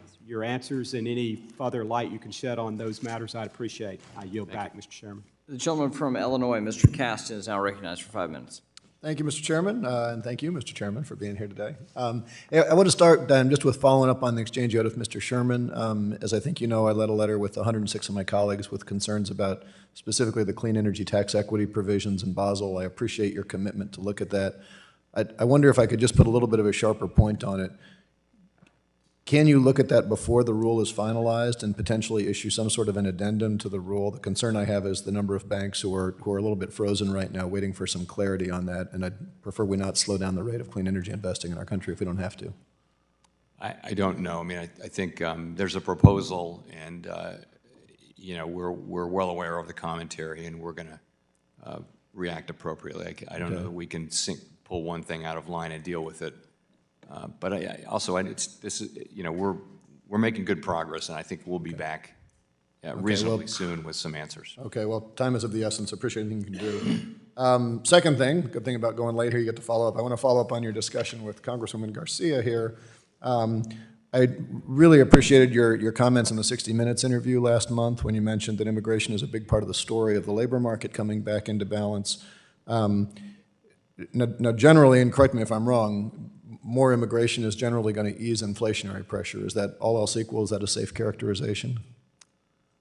answers, and any further light you can shed on those matters, I'd appreciate. I yield back, Mr. Chairman. The gentleman from Illinois, Mr. Caston, is now recognized for 5 minutes. Thank you, Mr. Chairman, and thank you, Mr. Chairman, for being here today. I want to start just with following up on the exchange you had with Mr. Sherman. As I think you know, I led a letter with 106 of my colleagues with concerns about specifically the clean energy tax equity provisions in Basel. I appreciate your commitment to look at that. I wonder if I could just put a little bit of a sharper point on it. Can you look at that before the rule is finalized and potentially issue some sort of an addendum to the rule? The concern I have is the number of banks who are a little bit frozen right now, waiting for some clarity on that, and I'd prefer we not slow down the rate of clean energy investing in our country if we don't have to. I don't know. I mean, I think there's a proposal, and we're well aware of the commentary, and we're going to react appropriately. I don't know that we can pull one thing out of line and deal with it. But we're making good progress, and I think we'll be back reasonably soon with some answers. Okay, well, time is of the essence. Appreciate anything you can do. Second thing, good thing about going late here, you get to follow up. I want to follow up on your discussion with Congresswoman Garcia here. I really appreciated your comments in the 60 Minutes interview last month when you mentioned that immigration is a big part of the story of the labor market coming back into balance. Now, generally, and correct me if I'm wrong, more immigration is generally going to ease inflationary pressure. Is that all else equal? Is that a safe characterization?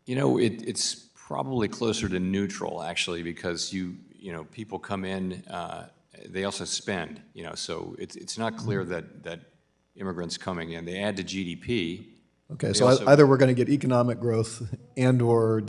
It's probably closer to neutral, actually, because people come in, they also spend, so it's not clear that immigrants coming in, they add to GDP. Okay, so either we're going to get economic growth and or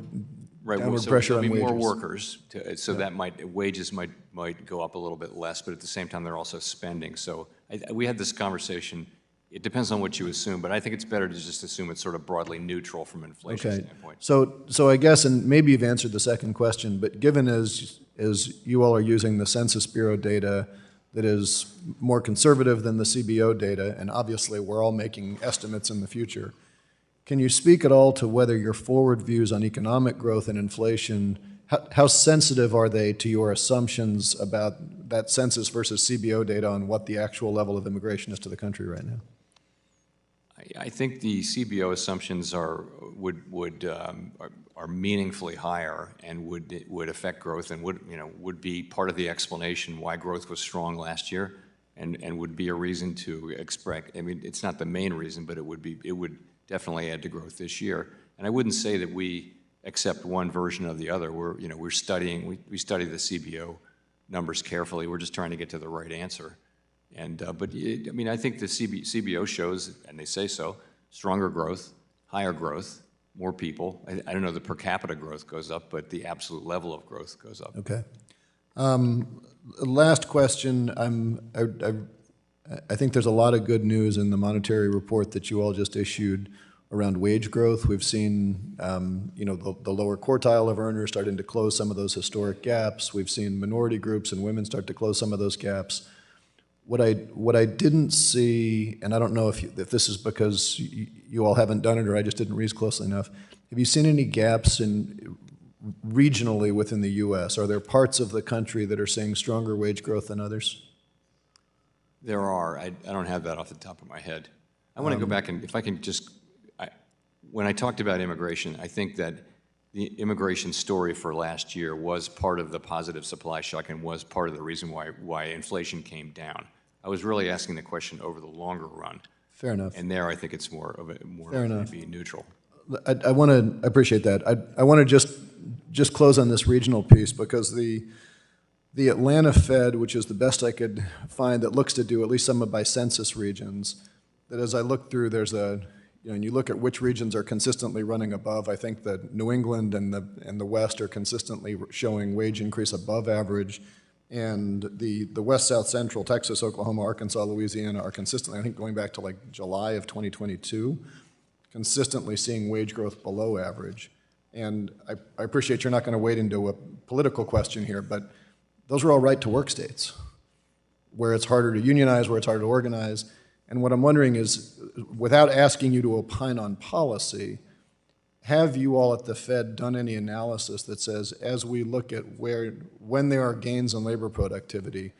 downward pressure on wages. More workers, so that wages might go up a little bit less, but at the same time they're also spending. So we had this conversation. It depends on what you assume, but I think it's better to just assume it's sort of broadly neutral from an inflation standpoint. So I guess, and maybe you've answered the second question, but given as you all are using the Census Bureau data that is more conservative than the CBO data, and obviously we're all making estimates in the future, can you speak at all to whether your forward views on economic growth and inflation, how sensitive are they to your assumptions about that census versus CBO data on what the actual level of immigration is to the country right now? I think the CBO assumptions are meaningfully higher and would affect growth and would be part of the explanation why growth was strong last year and would be a reason to expect. I mean, it's not the main reason, but it would definitely add to growth this year. And I wouldn't say that we accept one version of the other. We study the CBO numbers carefully. We're just trying to get to the right answer. And but I mean, I think the CBO shows, and they say so, stronger growth, higher growth, more people. I don't know the per capita growth goes up, but the absolute level of growth goes up. Okay. Last question. I think there's a lot of good news in the monetary report that you all just issued around wage growth. We've seen, the lower quartile of earners starting to close some of those historic gaps. We've seen minority groups and women start to close some of those gaps. What I didn't see, and I don't know if this is because you all haven't done it or I just didn't read closely enough, have you seen any gaps regionally within the U.S.? Are there parts of the country that are seeing stronger wage growth than others? There are. I don't have that off the top of my head. I want to go back and, if I can just, when I talked about immigration, I think that the immigration story for last year was part of the positive supply shock and was part of the reason why inflation came down. I was really asking the question over the longer run. Fair enough. And there, I think it's more of maybe neutral. I appreciate that. I want to just close on this regional piece because the Atlanta Fed, which is the best I could find that looks to do at least some of by census regions, that as I look through, there's and you look at which regions are consistently running above. I think that New England and the West are consistently showing wage increase above average, and the West, South, Central, Texas, Oklahoma, Arkansas, Louisiana are consistently, I think going back to like July of 2022, consistently seeing wage growth below average. And I appreciate you're not going to wade into a political question here, but those are all right-to-work states, where it's harder to unionize, where it's harder to organize. And what I'm wondering is, without asking you to opine on policy, have you all at the Fed done any analysis that says, as we look at when there are gains in labor productivity,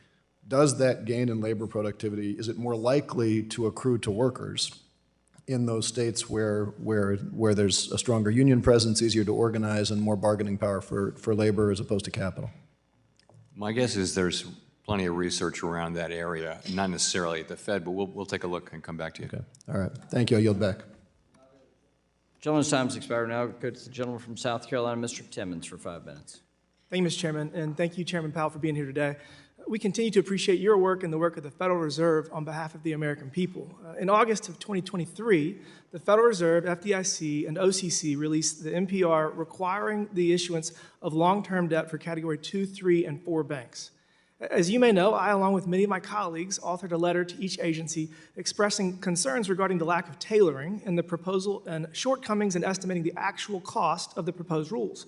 does that gain in labor productivity, is it more likely to accrue to workers in those states where there's a stronger union presence, easier to organize, and more bargaining power for labor as opposed to capital? My guess is there's plenty of research around that area, not necessarily at the Fed, but we'll take a look and come back to you. Okay. All right. Thank you. I yield back. Gentleman's time's expired. Now go to the gentleman from South Carolina, Mr. Timmons, for 5 minutes. Thank you, Mr. Chairman, and thank you, Chairman Powell, for being here today. We continue to appreciate your work and the work of the Federal Reserve on behalf of the American people. In August of 2023, the Federal Reserve, FDIC, and OCC released the NPR requiring the issuance of long-term debt for Category 2, 3, and 4 banks. As you may know, I, along with many of my colleagues, authored a letter to each agency expressing concerns regarding the lack of tailoring in the proposal and shortcomings in estimating the actual cost of the proposed rules.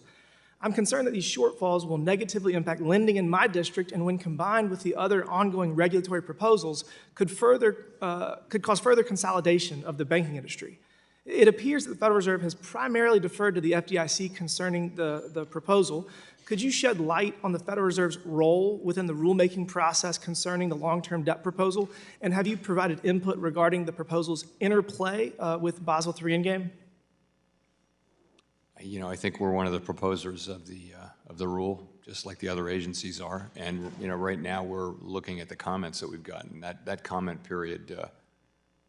I'm concerned that these shortfalls will negatively impact lending in my district, and when combined with the other ongoing regulatory proposals, could cause further consolidation of the banking industry. It appears that the Federal Reserve has primarily deferred to the FDIC concerning the proposal. Could you shed light on the Federal Reserve's role within the rulemaking process concerning the long-term debt proposal? And have you provided input regarding the proposal's interplay with Basel III Endgame? You know, I think we're one of the proposers of the rule, just like the other agencies are. And right now we're looking at the comments that we've gotten. That comment period,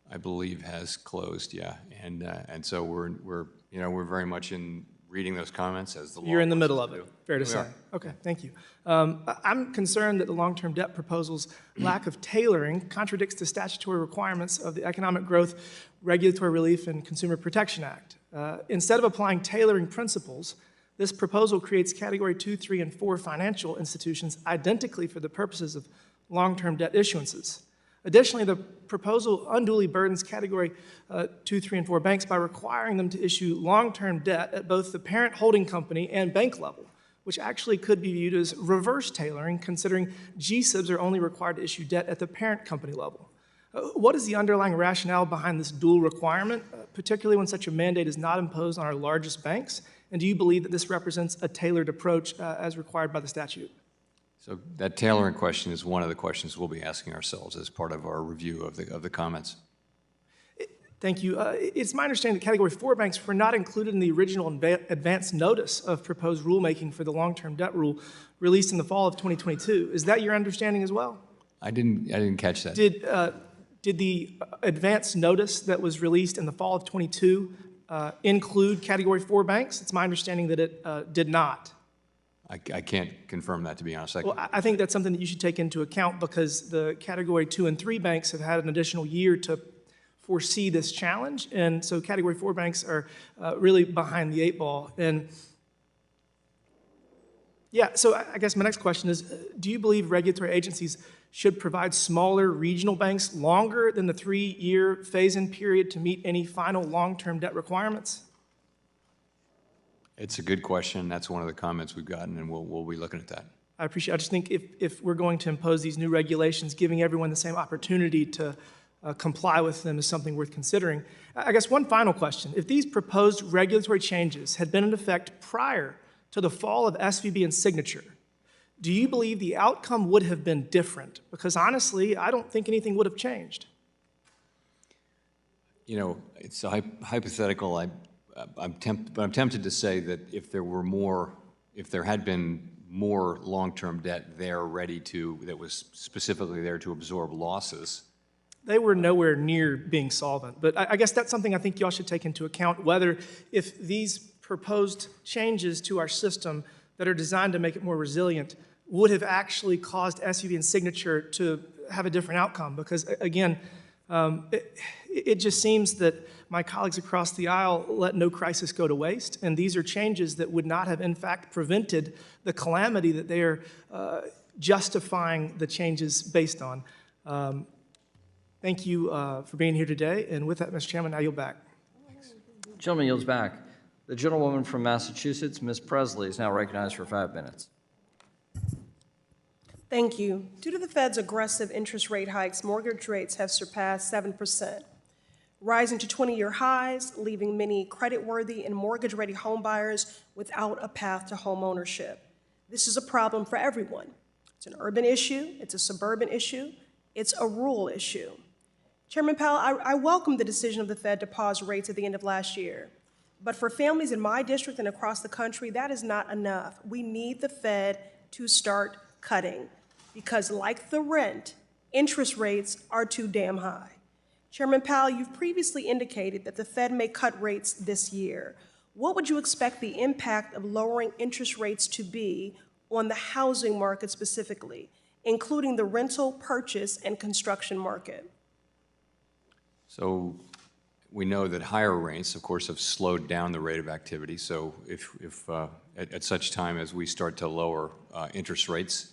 I believe, has closed. Yeah, and so we're very much in reading those comments as the law. You're in the middle of it, fair to We say. are. Okay, thank you. I'm concerned that the long-term debt proposal's lack of tailoring contradicts the statutory requirements of the Economic Growth, Regulatory Relief, and Consumer Protection Act. Instead of applying tailoring principles, this proposal creates Category 2, 3, and 4 financial institutions identically for the purposes of long-term debt issuances. Additionally, the proposal unduly burdens Category 2, 3, and 4 banks by requiring them to issue long-term debt at both the parent holding company and bank level, which actually could be viewed as reverse tailoring, considering GSIBs are only required to issue debt at the parent company level. What is the underlying rationale behind this dual requirement, particularly when such a mandate is not imposed on our largest banks? And do you believe that this represents a tailored approach as required by the statute? So that tailoring question is one of the questions we'll be asking ourselves as part of our review of the comments. Thank you. It's my understanding that Category 4 banks were not included in the original advance notice of proposed rulemaking for the long-term debt rule released in the fall of 2022. Is that your understanding as well? I didn't catch that. Did the advance notice that was released in the fall of 22 include Category 4 banks? It's my understanding that it did not. I can't confirm that, to be honest. Well, I think that's something that you should take into account because the Category 2 and 3 banks have had an additional year to foresee this challenge, and so Category 4 banks are really behind the 8 ball. And yeah, so I guess my next question is, do you believe regulatory agencies should provide smaller regional banks longer than the 3-year phase-in period to meet any final long-term debt requirements? It's a good question. That's one of the comments we've gotten, and we'll be looking at that. I appreciate. I just think if we're going to impose these new regulations, giving everyone the same opportunity to comply with them is something worth considering. I guess one final question. If these proposed regulatory changes had been in effect prior to the fall of SVB and Signature, do you believe the outcome would have been different? Because honestly, I don't think anything would have changed. You know, it's a hypothetical. I'm tempted to say that if there had been more long-term debt there that was specifically there to absorb losses. They were nowhere near being solvent. But I guess that's something I think y'all should take into account, whether if these proposed changes to our system that are designed to make it more resilient would have actually caused SVB and Signature to have a different outcome. Because again, it just seems that my colleagues across the aisle let no crisis go to waste, and these are changes that would not have in fact prevented the calamity that they are justifying the changes based on. Thank you for being here today, and with that, Mr. Chairman, I yield back. Gentleman yields back. The gentlewoman from Massachusetts, Ms. Presley, is now recognized for 5 minutes. Thank you. Due to the Fed's aggressive interest rate hikes, mortgage rates have surpassed 7%, rising to 20-year highs, leaving many credit-worthy and mortgage-ready homebuyers without a path to home ownership. This is a problem for everyone. It's an urban issue, it's a suburban issue, it's a rural issue. Chairman Powell, I welcome the decision of the Fed to pause rates at the end of last year. But for families in my district and across the country, that is not enough. We need the Fed to start cutting, because like the rent, interest rates are too damn high. Chairman Powell, you've previously indicated that the Fed may cut rates this year. What would you expect the impact of lowering interest rates to be on the housing market specifically, including the rental, purchase, and construction market? So we know that higher rates, of course, have slowed down the rate of activity. So if at such time as we start to lower interest rates,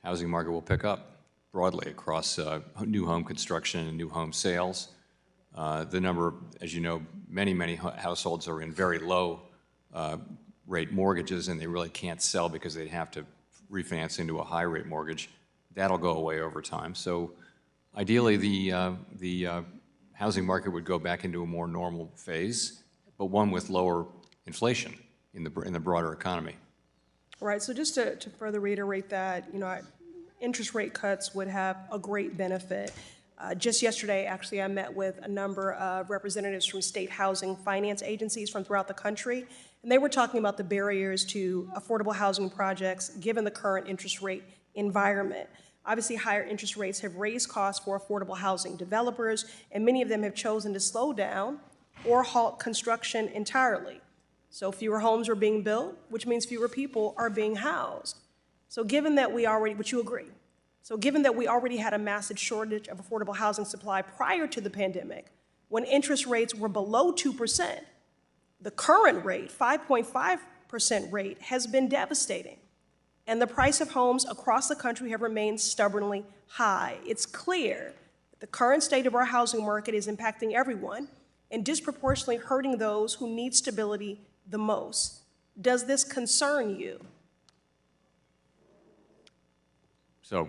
housing market will pick up broadly across new home construction and new home sales. The number, as you know, many households are in very low rate mortgages, and they really can't sell because they have to refinance into a high rate mortgage. That'll go away over time. So ideally, the housing market would go back into a more normal phase, but one with lower inflation in the broader economy. Right, so just to further reiterate that, interest rate cuts would have a great benefit. Just yesterday, actually, I met with a number of representatives from state housing finance agencies from throughout the country, and they were talking about the barriers to affordable housing projects given the current interest rate environment. Obviously, higher interest rates have raised costs for affordable housing developers, and many of them have chosen to slow down or halt construction entirely. So fewer homes are being built, which means fewer people are being housed. So given that which you agree, so given that we already had a massive shortage of affordable housing supply prior to the pandemic, when interest rates were below 2%, the current rate, 5.5% rate, has been devastating. And the price of homes across the country have remained stubbornly high. It's clear that the current state of our housing market is impacting everyone and disproportionately hurting those who need stability the most. Does this concern you? So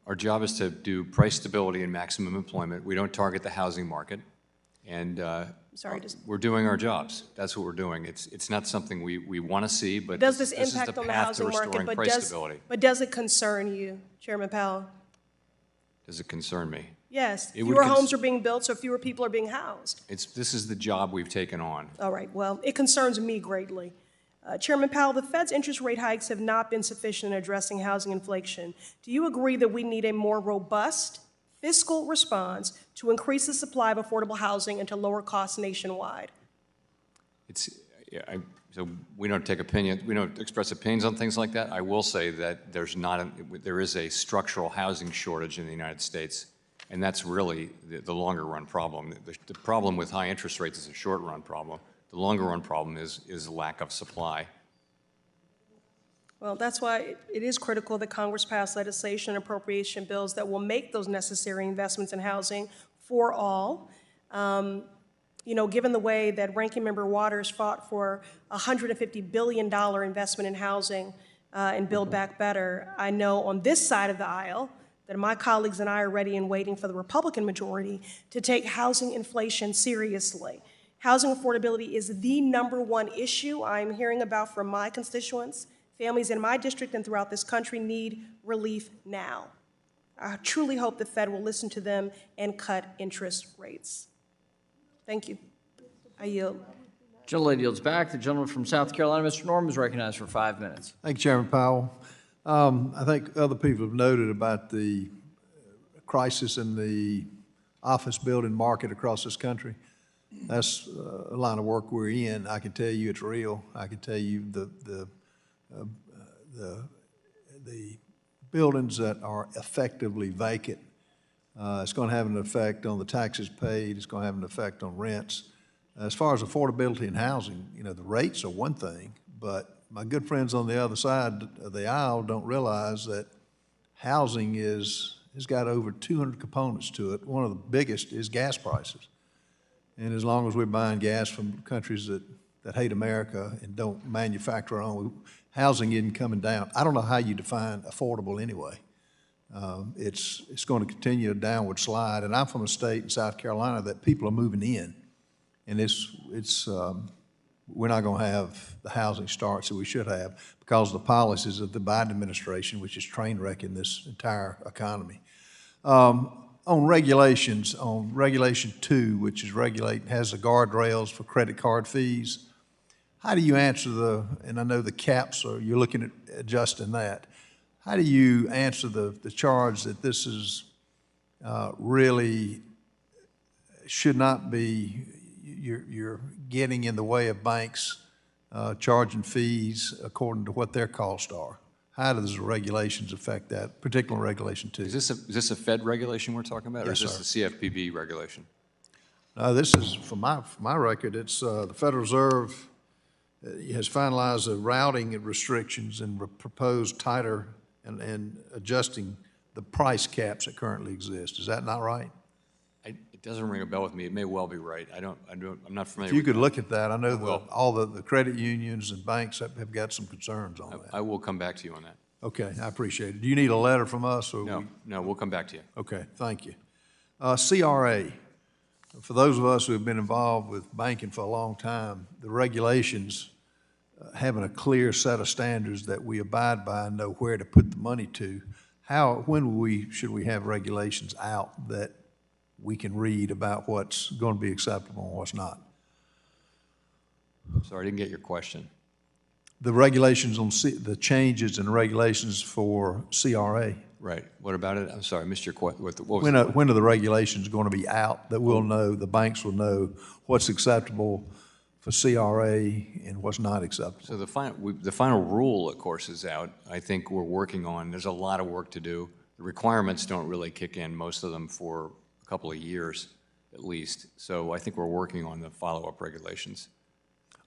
our job is to do price stability and maximum employment. We don't target the housing market, and we're doing our jobs. That's what we're doing. It's not something we want to see, but does this is impact the on the path housing to restoring market? price stability. But does it concern you, Chairman Powell? Does it concern me? Yes. Fewer homes are being built, so fewer people are being housed. This is the job we've taken on. All right. Well, it concerns me greatly. Chairman Powell, the Fed's interest rate hikes have not been sufficient in addressing housing inflation. Do you agree that we need a more robust fiscal response to increase the supply of affordable housing and to lower costs nationwide? So we don't take opinions. We don't express opinions on things like that. I will say that there is a structural housing shortage in the United States, and that's really the longer run problem. The problem with high interest rates is a short run problem. The longer run problem is lack of supply. Well, that's why it is critical that Congress pass legislation and appropriation bills that will make those necessary investments in housing for all. Given the way that Ranking Member Waters fought for a $150 billion investment in housing, and Build Back Better, I know on this side of the aisle that my colleagues and I are ready and waiting for the Republican majority to take housing inflation seriously. Housing affordability is the #1 issue I'm hearing about from my constituents. Families in my district and throughout this country need relief now. I truly hope the Fed will listen to them and cut interest rates. Thank you. I yield. Gentlelady yields back. The gentleman from South Carolina, Mr. Norm, is recognized for 5 minutes. Thank you, Chairman Powell. I think other people have noted about the crisis in the office building market across this country. That's a line of work we're in. I can tell you it's real. I can tell you the buildings that are effectively vacant, it's going to have an effect on the taxes paid. It's going to have an effect on rents. As far as affordability in housing, you know, the rates are one thing, but my good friends on the other side of the aisle don't realize that housing has got over 200 components to it. One of the biggest is gas prices. And as long as we're buying gas from countries that hate America and don't manufacture our own, housing isn't coming down. I don't know how you define affordable anyway. It's going to continue a downward slide. And I'm from a state in South Carolina that people are moving in. And we're not going to have the housing starts that we should have because of the policies of the Biden administration, which is train wrecking this entire economy. On regulations, on Regulation 2, which is has the guardrails for credit card fees, how do you answer and I know the caps you're looking at adjusting that. How do you answer the charge that this is really should not be, you're getting in the way of banks charging fees according to what their costs are? How does the regulations affect that, particular Regulation 2? Is this a Fed regulation we're talking about, Yes, or is this the CFPB regulation? This is, for my record, it's the Federal Reserve has finalized the routing and restrictions and proposed tighter and adjusting the price caps that currently exist. Is that not right? It doesn't ring a bell with me. It may well be right. I'm not familiar If you with could that. look at that, I know all the credit unions and banks have got some concerns on that. I will come back to you on that. Okay, I appreciate it. Do you need a letter from us? Or No, we'll come back to you. Okay, thank you. CRA, for those of us who have been involved with banking for a long time, the regulations, having a clear set of standards that we abide by and know where to put the money to, when should we have regulations out that we can read about what's going to be acceptable and what's not? Sorry, I didn't get your question. The regulations on the changes in regulations for CRA. Right. What about it? I'm sorry, I missed your question. When are the regulations going to be out that we'll know, the banks will know what's acceptable for CRA and what's not acceptable? So the final rule, of course, is out. I think we're working on, there's a lot of work to do. The requirements don't really kick in, most of them for a couple of years at least. So I think we're working on the follow-up regulations.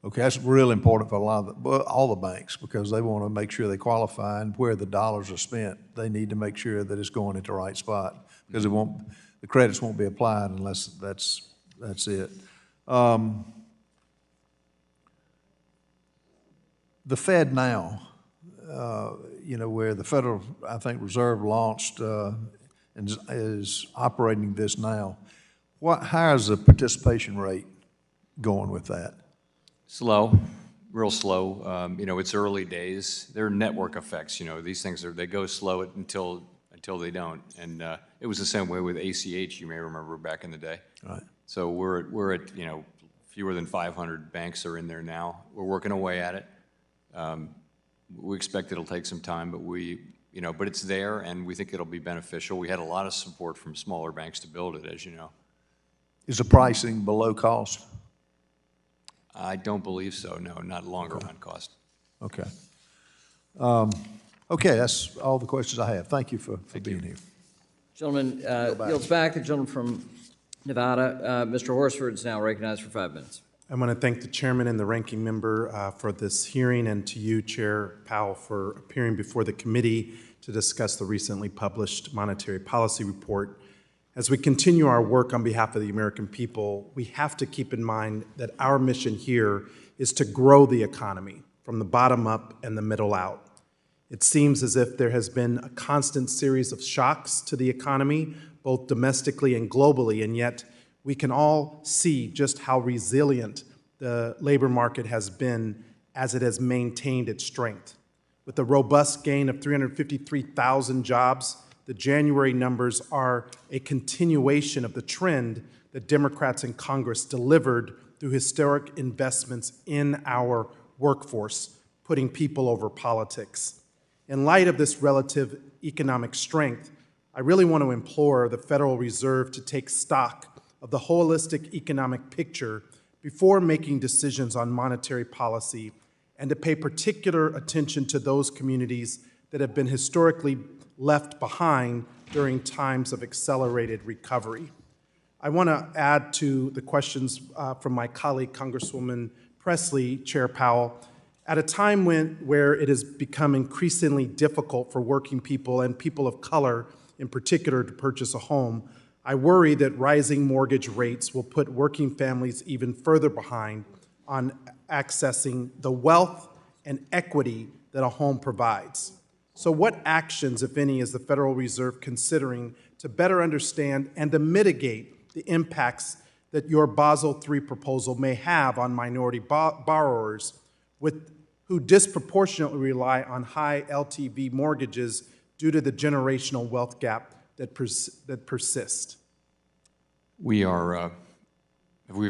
Okay, that's real important for all the banks because they want to make sure they qualify and where the dollars are spent. They need to make sure that it's going at the right spot because the credits won't be applied unless that's it. The Fed now, where the Federal, I think, Reserve launched and is operating this now, how is the participation rate going with that? Slow, real slow. It's early days. There are network effects. These things they go slow until they don't. And it was the same way with ACH. You may remember back in the day. Right. So we're at fewer than 500 banks are in there now. We're working away at it. We expect it'll take some time, but it's there, and we think it'll be beneficial. We had a lot of support from smaller banks to build it, as you know. Is the pricing below cost? I don't believe so, no, not longer run cost. Okay. Okay, that's all the questions I have. Thank you for being here. Gentleman yields back. The gentleman from Nevada, Mr. Horsford, is now recognized for 5 minutes. I want to thank the chairman and the ranking member for this hearing, and to you, Chair Powell, for appearing before the committee to discuss the recently published monetary policy report. As we continue our work on behalf of the American people, we have to keep in mind that our mission here is to grow the economy from the bottom up and the middle out. It seems as if there has been a constant series of shocks to the economy, both domestically and globally, and yet we can all see just how resilient the labor market has been as it has maintained its strength. With a robust gain of 353,000 jobs, the January numbers are a continuation of the trend that Democrats in Congress delivered through historic investments in our workforce, putting people over politics. In light of this relative economic strength, I really want to implore the Federal Reserve to take stock of the holistic economic picture before making decisions on monetary policy, and to pay particular attention to those communities that have been historically left behind during times of accelerated recovery. I want to add to the questions from my colleague, Congresswoman Presley, Chair Powell. At a time where it has become increasingly difficult for working people and people of color in particular to purchase a home, I worry that rising mortgage rates will put working families even further behind on accessing the wealth and equity that a home provides. So what actions, if any, is the Federal Reserve considering to better understand and to mitigate the impacts that your Basel III proposal may have on minority borrowers who disproportionately rely on high LTV mortgages due to the generational wealth gap that persists? We've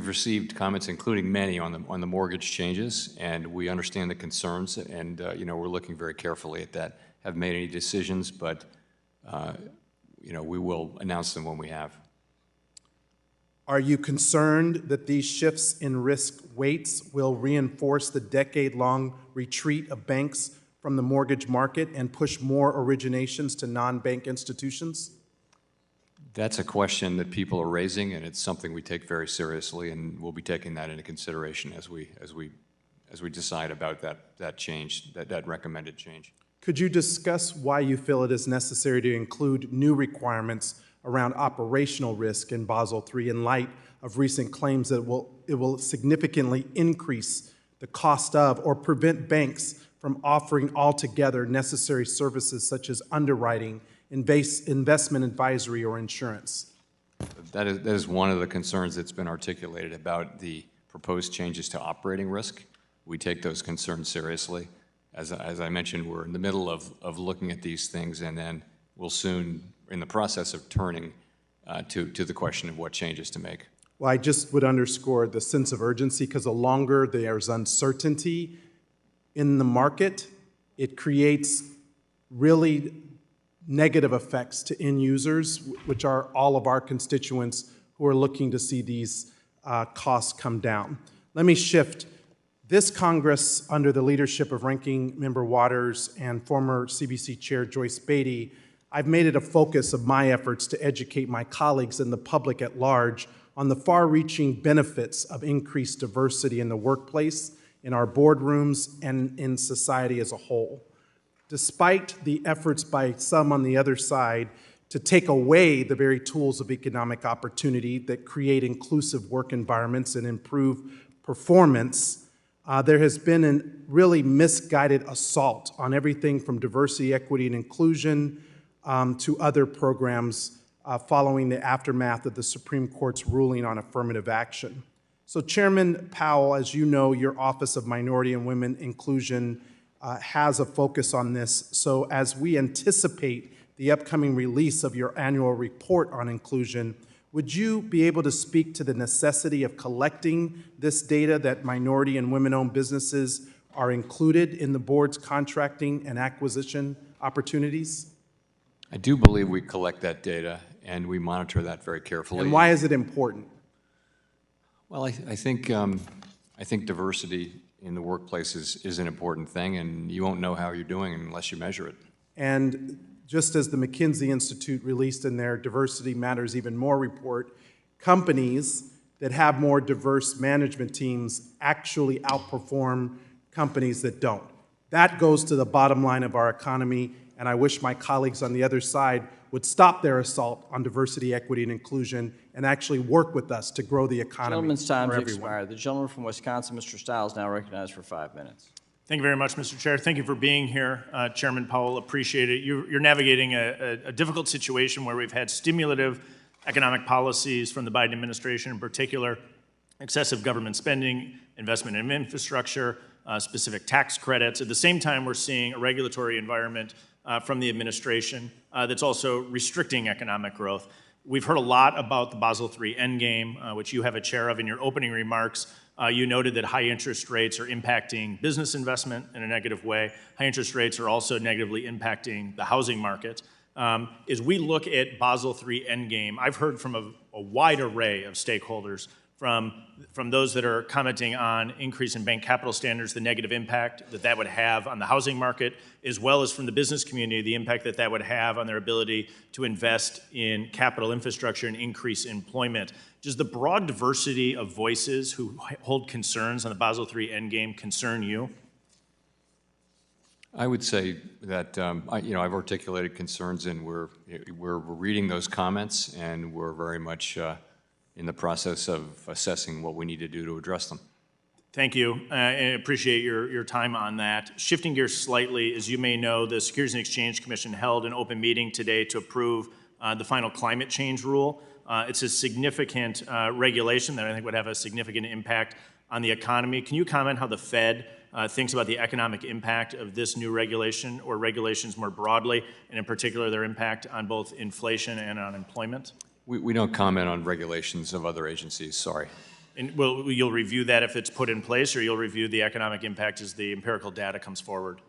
received comments, including many, on the mortgage changes, and we understand the concerns, and we're looking very carefully at that. Haven't made any decisions, but we will announce them when we have. Are you concerned that these shifts in risk weights will reinforce the decade-long retreat of banks from the mortgage market and push more originations to non-bank institutions? That's a question that people are raising, and it's something we take very seriously, and we'll be taking that into consideration as we decide about that change, that recommended change. Could you discuss why you feel it is necessary to include new requirements around operational risk in Basel III in light of recent claims that it will significantly increase the cost of or prevent banks from offering altogether necessary services such as underwriting, investment advisory, or insurance? That is one of the concerns that's been articulated about the proposed changes to operating risk. We take those concerns seriously. As I mentioned, we're in the middle of looking at these things, and then we'll soon, in the process of turning to the question of what changes to make. Well, I just would underscore the sense of urgency, because the longer there's uncertainty in the market, it creates really negative effects to end users, which are all of our constituents who are looking to see these costs come down. Let me shift. This Congress, under the leadership of Ranking Member Waters and former CBC Chair Joyce Beatty, I've made it a focus of my efforts to educate my colleagues and the public at large on the far-reaching benefits of increased diversity in the workplace, in our boardrooms, and in society as a whole. Despite the efforts by some on the other side to take away the very tools of economic opportunity that create inclusive work environments and improve performance, there has been a really misguided assault on everything from diversity, equity, and inclusion to other programs following the aftermath of the Supreme Court's ruling on affirmative action. So Chairman Powell, as you know, your Office of Minority and Women Inclusion has a focus on this. So as we anticipate the upcoming release of your annual report on inclusion, would you be able to speak to the necessity of collecting this data that minority and women-owned businesses are included in the board's contracting and acquisition opportunities? I do believe we collect that data, and we monitor that very carefully. And why is it important? Well, I think diversity in the workplace is an important thing, and you won't know how you're doing unless you measure it. And just as the McKinsey Institute released in their Diversity Matters Even More report, companies that have more diverse management teams actually outperform companies that don't. That goes to the bottom line of our economy, and I wish my colleagues on the other side would stop their assault on diversity, equity, and inclusion and actually work with us to grow the economy. Gentleman's time for has everyone. expired. The gentleman from Wisconsin, Mr. Stiles, now recognized for 5 minutes. Thank you very much, Mr. Chair. Thank you for being here, Chairman Powell. Appreciate it. You're navigating a difficult situation where we've had stimulative economic policies from the Biden administration, in particular, excessive government spending, investment in infrastructure, specific tax credits. At the same time, we're seeing a regulatory environment from the administration that's also restricting economic growth. We've heard a lot about the Basel III endgame, which you have a chair of. In your opening remarks, you noted that high interest rates are impacting business investment in a negative way. High interest rates are also negatively impacting the housing market. As we look at Basel III endgame, I've heard from a wide array of stakeholders, from those that are commenting on increase in bank capital standards, the negative impact that would have on the housing market, as well as from the business community, the impact that would have on their ability to invest in capital infrastructure and increase employment. Does the broad diversity of voices who hold concerns on the Basel III endgame concern you? I would say that I've articulated concerns, and we're reading those comments, and we're very much in the process of assessing what we need to do to address them. Thank you, and appreciate your time on that. Shifting gears slightly, as you may know, the Securities and Exchange Commission held an open meeting today to approve the final climate change rule. It's a significant regulation that I think would have a significant impact on the economy. Can you comment how the Fed thinks about the economic impact of this new regulation, or regulations more broadly, and in particular their impact on both inflation and on employment? We don't comment on regulations of other agencies, sorry. And you'll review that if it's put in place, or you'll review the economic impact as the empirical data comes forward?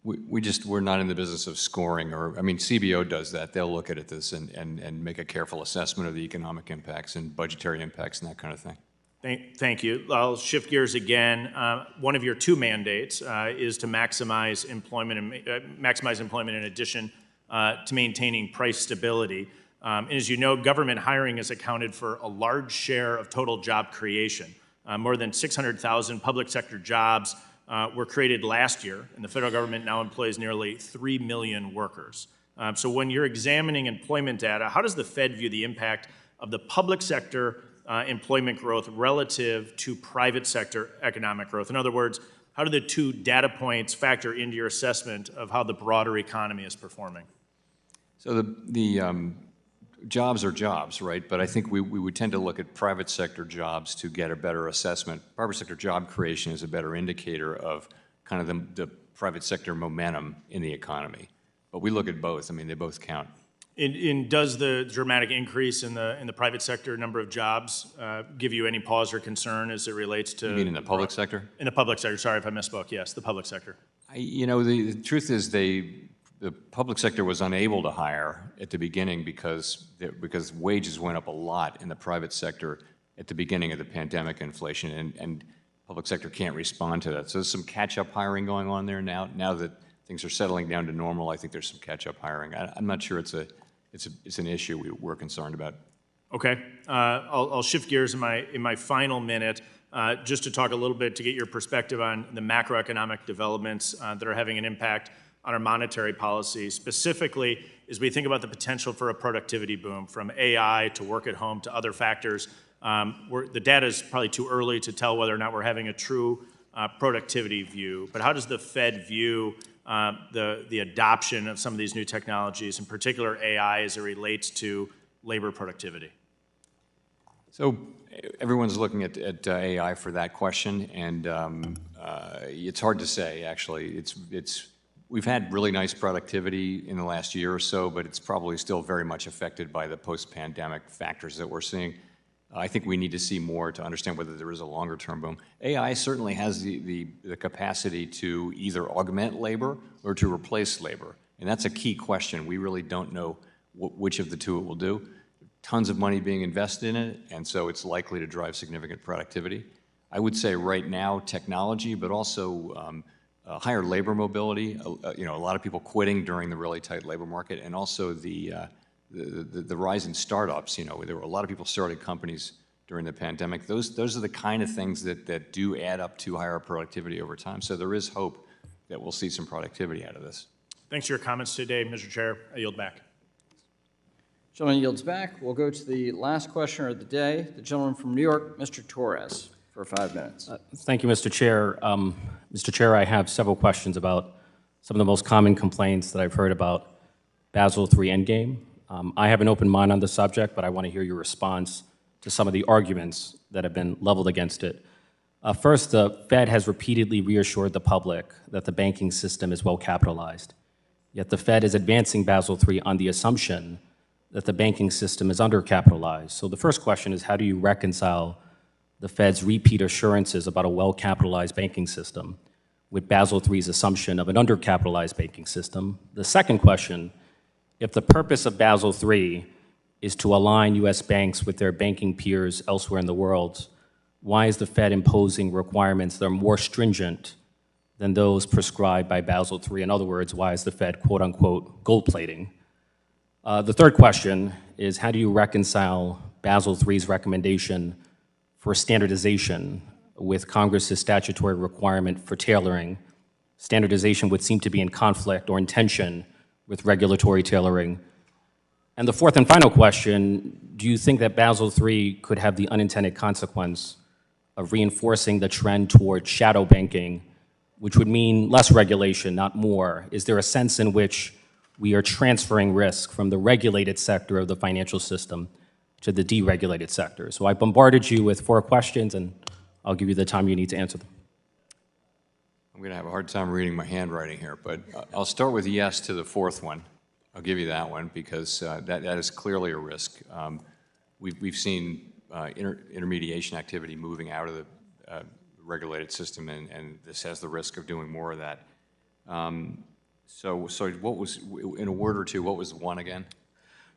We're not in the business of scoring, CBO does that. They'll look at this and make a careful assessment of the economic impacts and budgetary impacts and that kind of thing. Thank you. I'll shift gears again. One of your two mandates is to maximize employment in addition to maintaining price stability. And as you know, government hiring has accounted for a large share of total job creation. More than 600,000 public sector jobs were created last year, and the federal government now employs nearly 3 million workers. So when you're examining employment data, how does the Fed view the impact of the public sector employment growth relative to private sector economic growth? In other words, how do the two data points factor into your assessment of how the broader economy is performing? So the jobs are jobs, right? But I think we would tend to look at private sector jobs to get a better assessment. Private sector job creation is a better indicator of kind of the private sector momentum in the economy. But we look at both. They both count. And does the dramatic increase in the private sector number of jobs give you any pause or concern as it relates to... You mean in the public sector? In the public sector. Sorry if I misspoke. Yes, the public sector. The truth is the public sector was unable to hire at the beginning because wages went up a lot in the private sector at the beginning of the pandemic inflation, and public sector can't respond to that. So there's some catch-up hiring going on there now. Now that things are settling down to normal, I think there's some catch-up hiring. I'm not sure it's an issue we're concerned about. Okay. I'll shift gears in my final minute just to talk a little bit, to get your perspective on the macroeconomic developments that are having an impact on our monetary policy, specifically as we think about the potential for a productivity boom, from AI to work at home to other factors. The data is probably too early to tell whether or not we're having a true productivity view. But how does the Fed view the adoption of some of these new technologies, in particular AI, as it relates to labor productivity? So everyone's looking at AI for that question, and it's hard to say, actually. We've had really nice productivity in the last year or so, but it's probably still very much affected by the post-pandemic factors that we're seeing. I think we need to see more to understand whether there is a longer-term boom. AI certainly has the capacity to either augment labor or to replace labor, and that's a key question. We really don't know which of the two it will do. Tons of money being invested in it, and so it's likely to drive significant productivity. I would say right now technology, but also higher labor mobility. A lot of people quitting during the really tight labor market, and also the rise in startups. There were a lot of people starting companies during the pandemic. Those are the kind of things that do add up to higher productivity over time. So there is hope that we'll see some productivity out of this. Thanks for your comments today, Mr. Chair. I yield back. Gentleman yields back. We'll go to the last questioner of the day, the gentleman from New York, Mr. Torres. for 5 minutes. Thank you, Mr. Chair. Mr. Chair, I have several questions about some of the most common complaints that I've heard about Basel III Endgame. I have an open mind on the subject, but I want to hear your response to some of the arguments that have been leveled against it. First, the Fed has repeatedly reassured the public that the banking system is well capitalized. Yet the Fed is advancing Basel III on the assumption that the banking system is undercapitalized. So the first question is, how do you reconcile the Fed's repeat assurances about a well-capitalized banking system with Basel III's assumption of an undercapitalized banking system? The second question, if the purpose of Basel III is to align U.S. banks with their banking peers elsewhere in the world, why is the Fed imposing requirements that are more stringent than those prescribed by Basel III? In other words, why is the Fed, quote unquote, gold plating? The third question is, how do you reconcile Basel III's recommendation for standardization with Congress's statutory requirement for tailoring? Standardization would seem to be in conflict or in tension with regulatory tailoring. And the fourth and final question, do you think that Basel III could have the unintended consequence of reinforcing the trend toward shadow banking, which would mean less regulation, not more? Is there a sense in which we are transferring risk from the regulated sector of the financial system to the deregulated sector? So I bombarded you with 4 questions, and I'll give you the time you need to answer them. I'm going to have a hard time reading my handwriting here, but I'll start with yes to the fourth one. I'll give you that one because that is clearly a risk. We've seen intermediation activity moving out of the regulated system, and this has the risk of doing more of that. So what was, in a word or two, what was one again?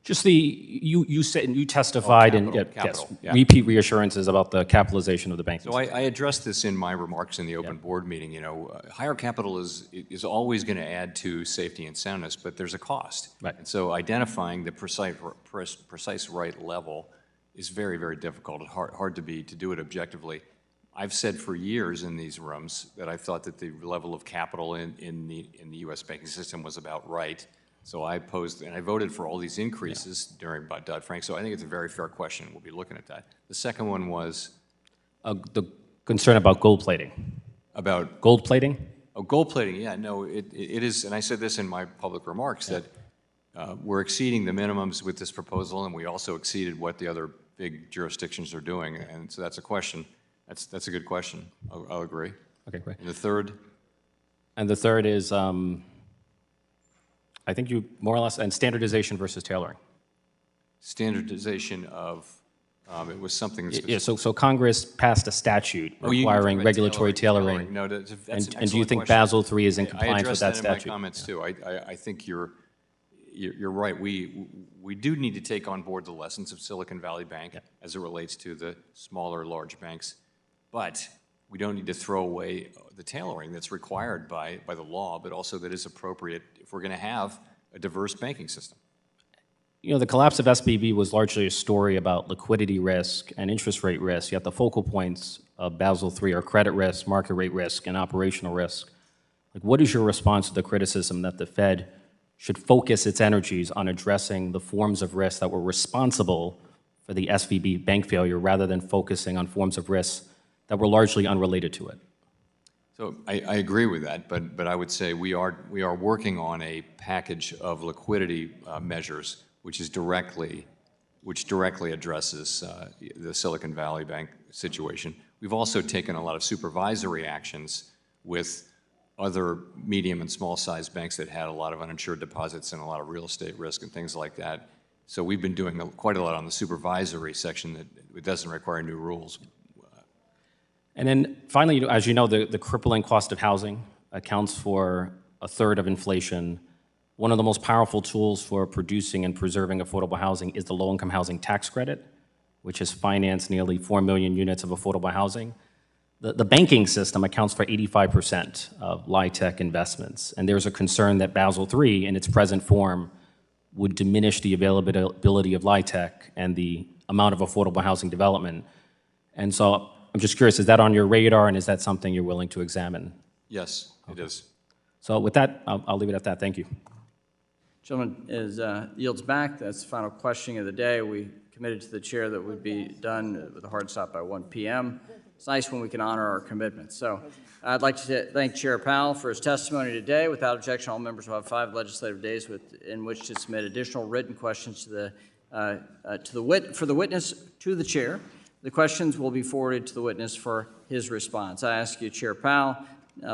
Just you said, and you testified, capital, yeah. Repeat reassurances about the capitalization of the banking So system. I addressed this in my remarks in the open board meeting. You know, higher capital is always going to add to safety and soundness, but there's a cost. Right. And so identifying the precise right level is very, very difficult. Hard to do it objectively. I've said for years in these rooms that I thought that the level of capital in the U.S. banking system was about right. So I posed, and I voted for all these increases during Dodd-Frank, so I think it's a very fair question. We'll be looking at that. The second one was? The concern about gold plating. About? Gold plating? Oh, gold plating, yeah, no, it is, and I said this in my public remarks, that we're exceeding the minimums with this proposal, and we also exceeded what the other big jurisdictions are doing, and so that's a question. That's a good question. I'll agree. Okay, great. And the third? And the third is, I think you more or less, and standardization versus tailoring. Standardization of, it was something. Yeah, so Congress passed a statute requiring regulatory tailoring. No, that's an and do you excellent think question. Basel III is in compliance with that statute? I addressed that in my comments too. I think you're right. We do need to take on board the lessons of Silicon Valley Bank as it relates to the smaller, large banks, but we don't need to throw away the tailoring that's required by the law, but also that is appropriate if we're going to have a diverse banking system. You know, the collapse of SVB was largely a story about liquidity risk and interest rate risk, yet the focal points of Basel III are credit risk, market rate risk, and operational risk. Like, what is your response to the criticism that the Fed should focus its energies on addressing the forms of risk that were responsible for the SVB bank failure rather than focusing on forms of risk that were largely unrelated to it? So I agree with that, but I would say we are working on a package of liquidity measures which directly addresses the Silicon Valley Bank situation. We've also taken a lot of supervisory actions with other medium and small-sized banks that had a lot of uninsured deposits and a lot of real estate risk and things like that. So we've been doing quite a lot on the supervisory section that it doesn't require new rules. And then finally, as you know, the crippling cost of housing accounts for a third of inflation. One of the most powerful tools for producing and preserving affordable housing is the low-income housing tax credit, which has financed nearly 4 million units of affordable housing. The banking system accounts for 85% of LIHTC investments, and there's a concern that Basel III, in its present form, would diminish the availability of LIHTC and the amount of affordable housing development. And so I'm just curious, is that on your radar, and is that something you're willing to examine? Yes, it is. So with that, I'll leave it at that. Thank you. Gentleman yields back. That's the final questioning of the day. We committed to the chair that would be done with a hard stop by 1 p.m. it's nice when we can honor our commitments. So I'd like to thank Chair Powell for his testimony today. Without objection, all members will have 5 legislative days in which to submit additional written questions for the witness to the chair. The questions will be forwarded to the witness for his response. I ask you, Chair Powell,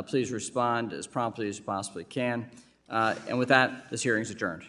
please respond as promptly as you possibly can. And with that, this hearing is adjourned.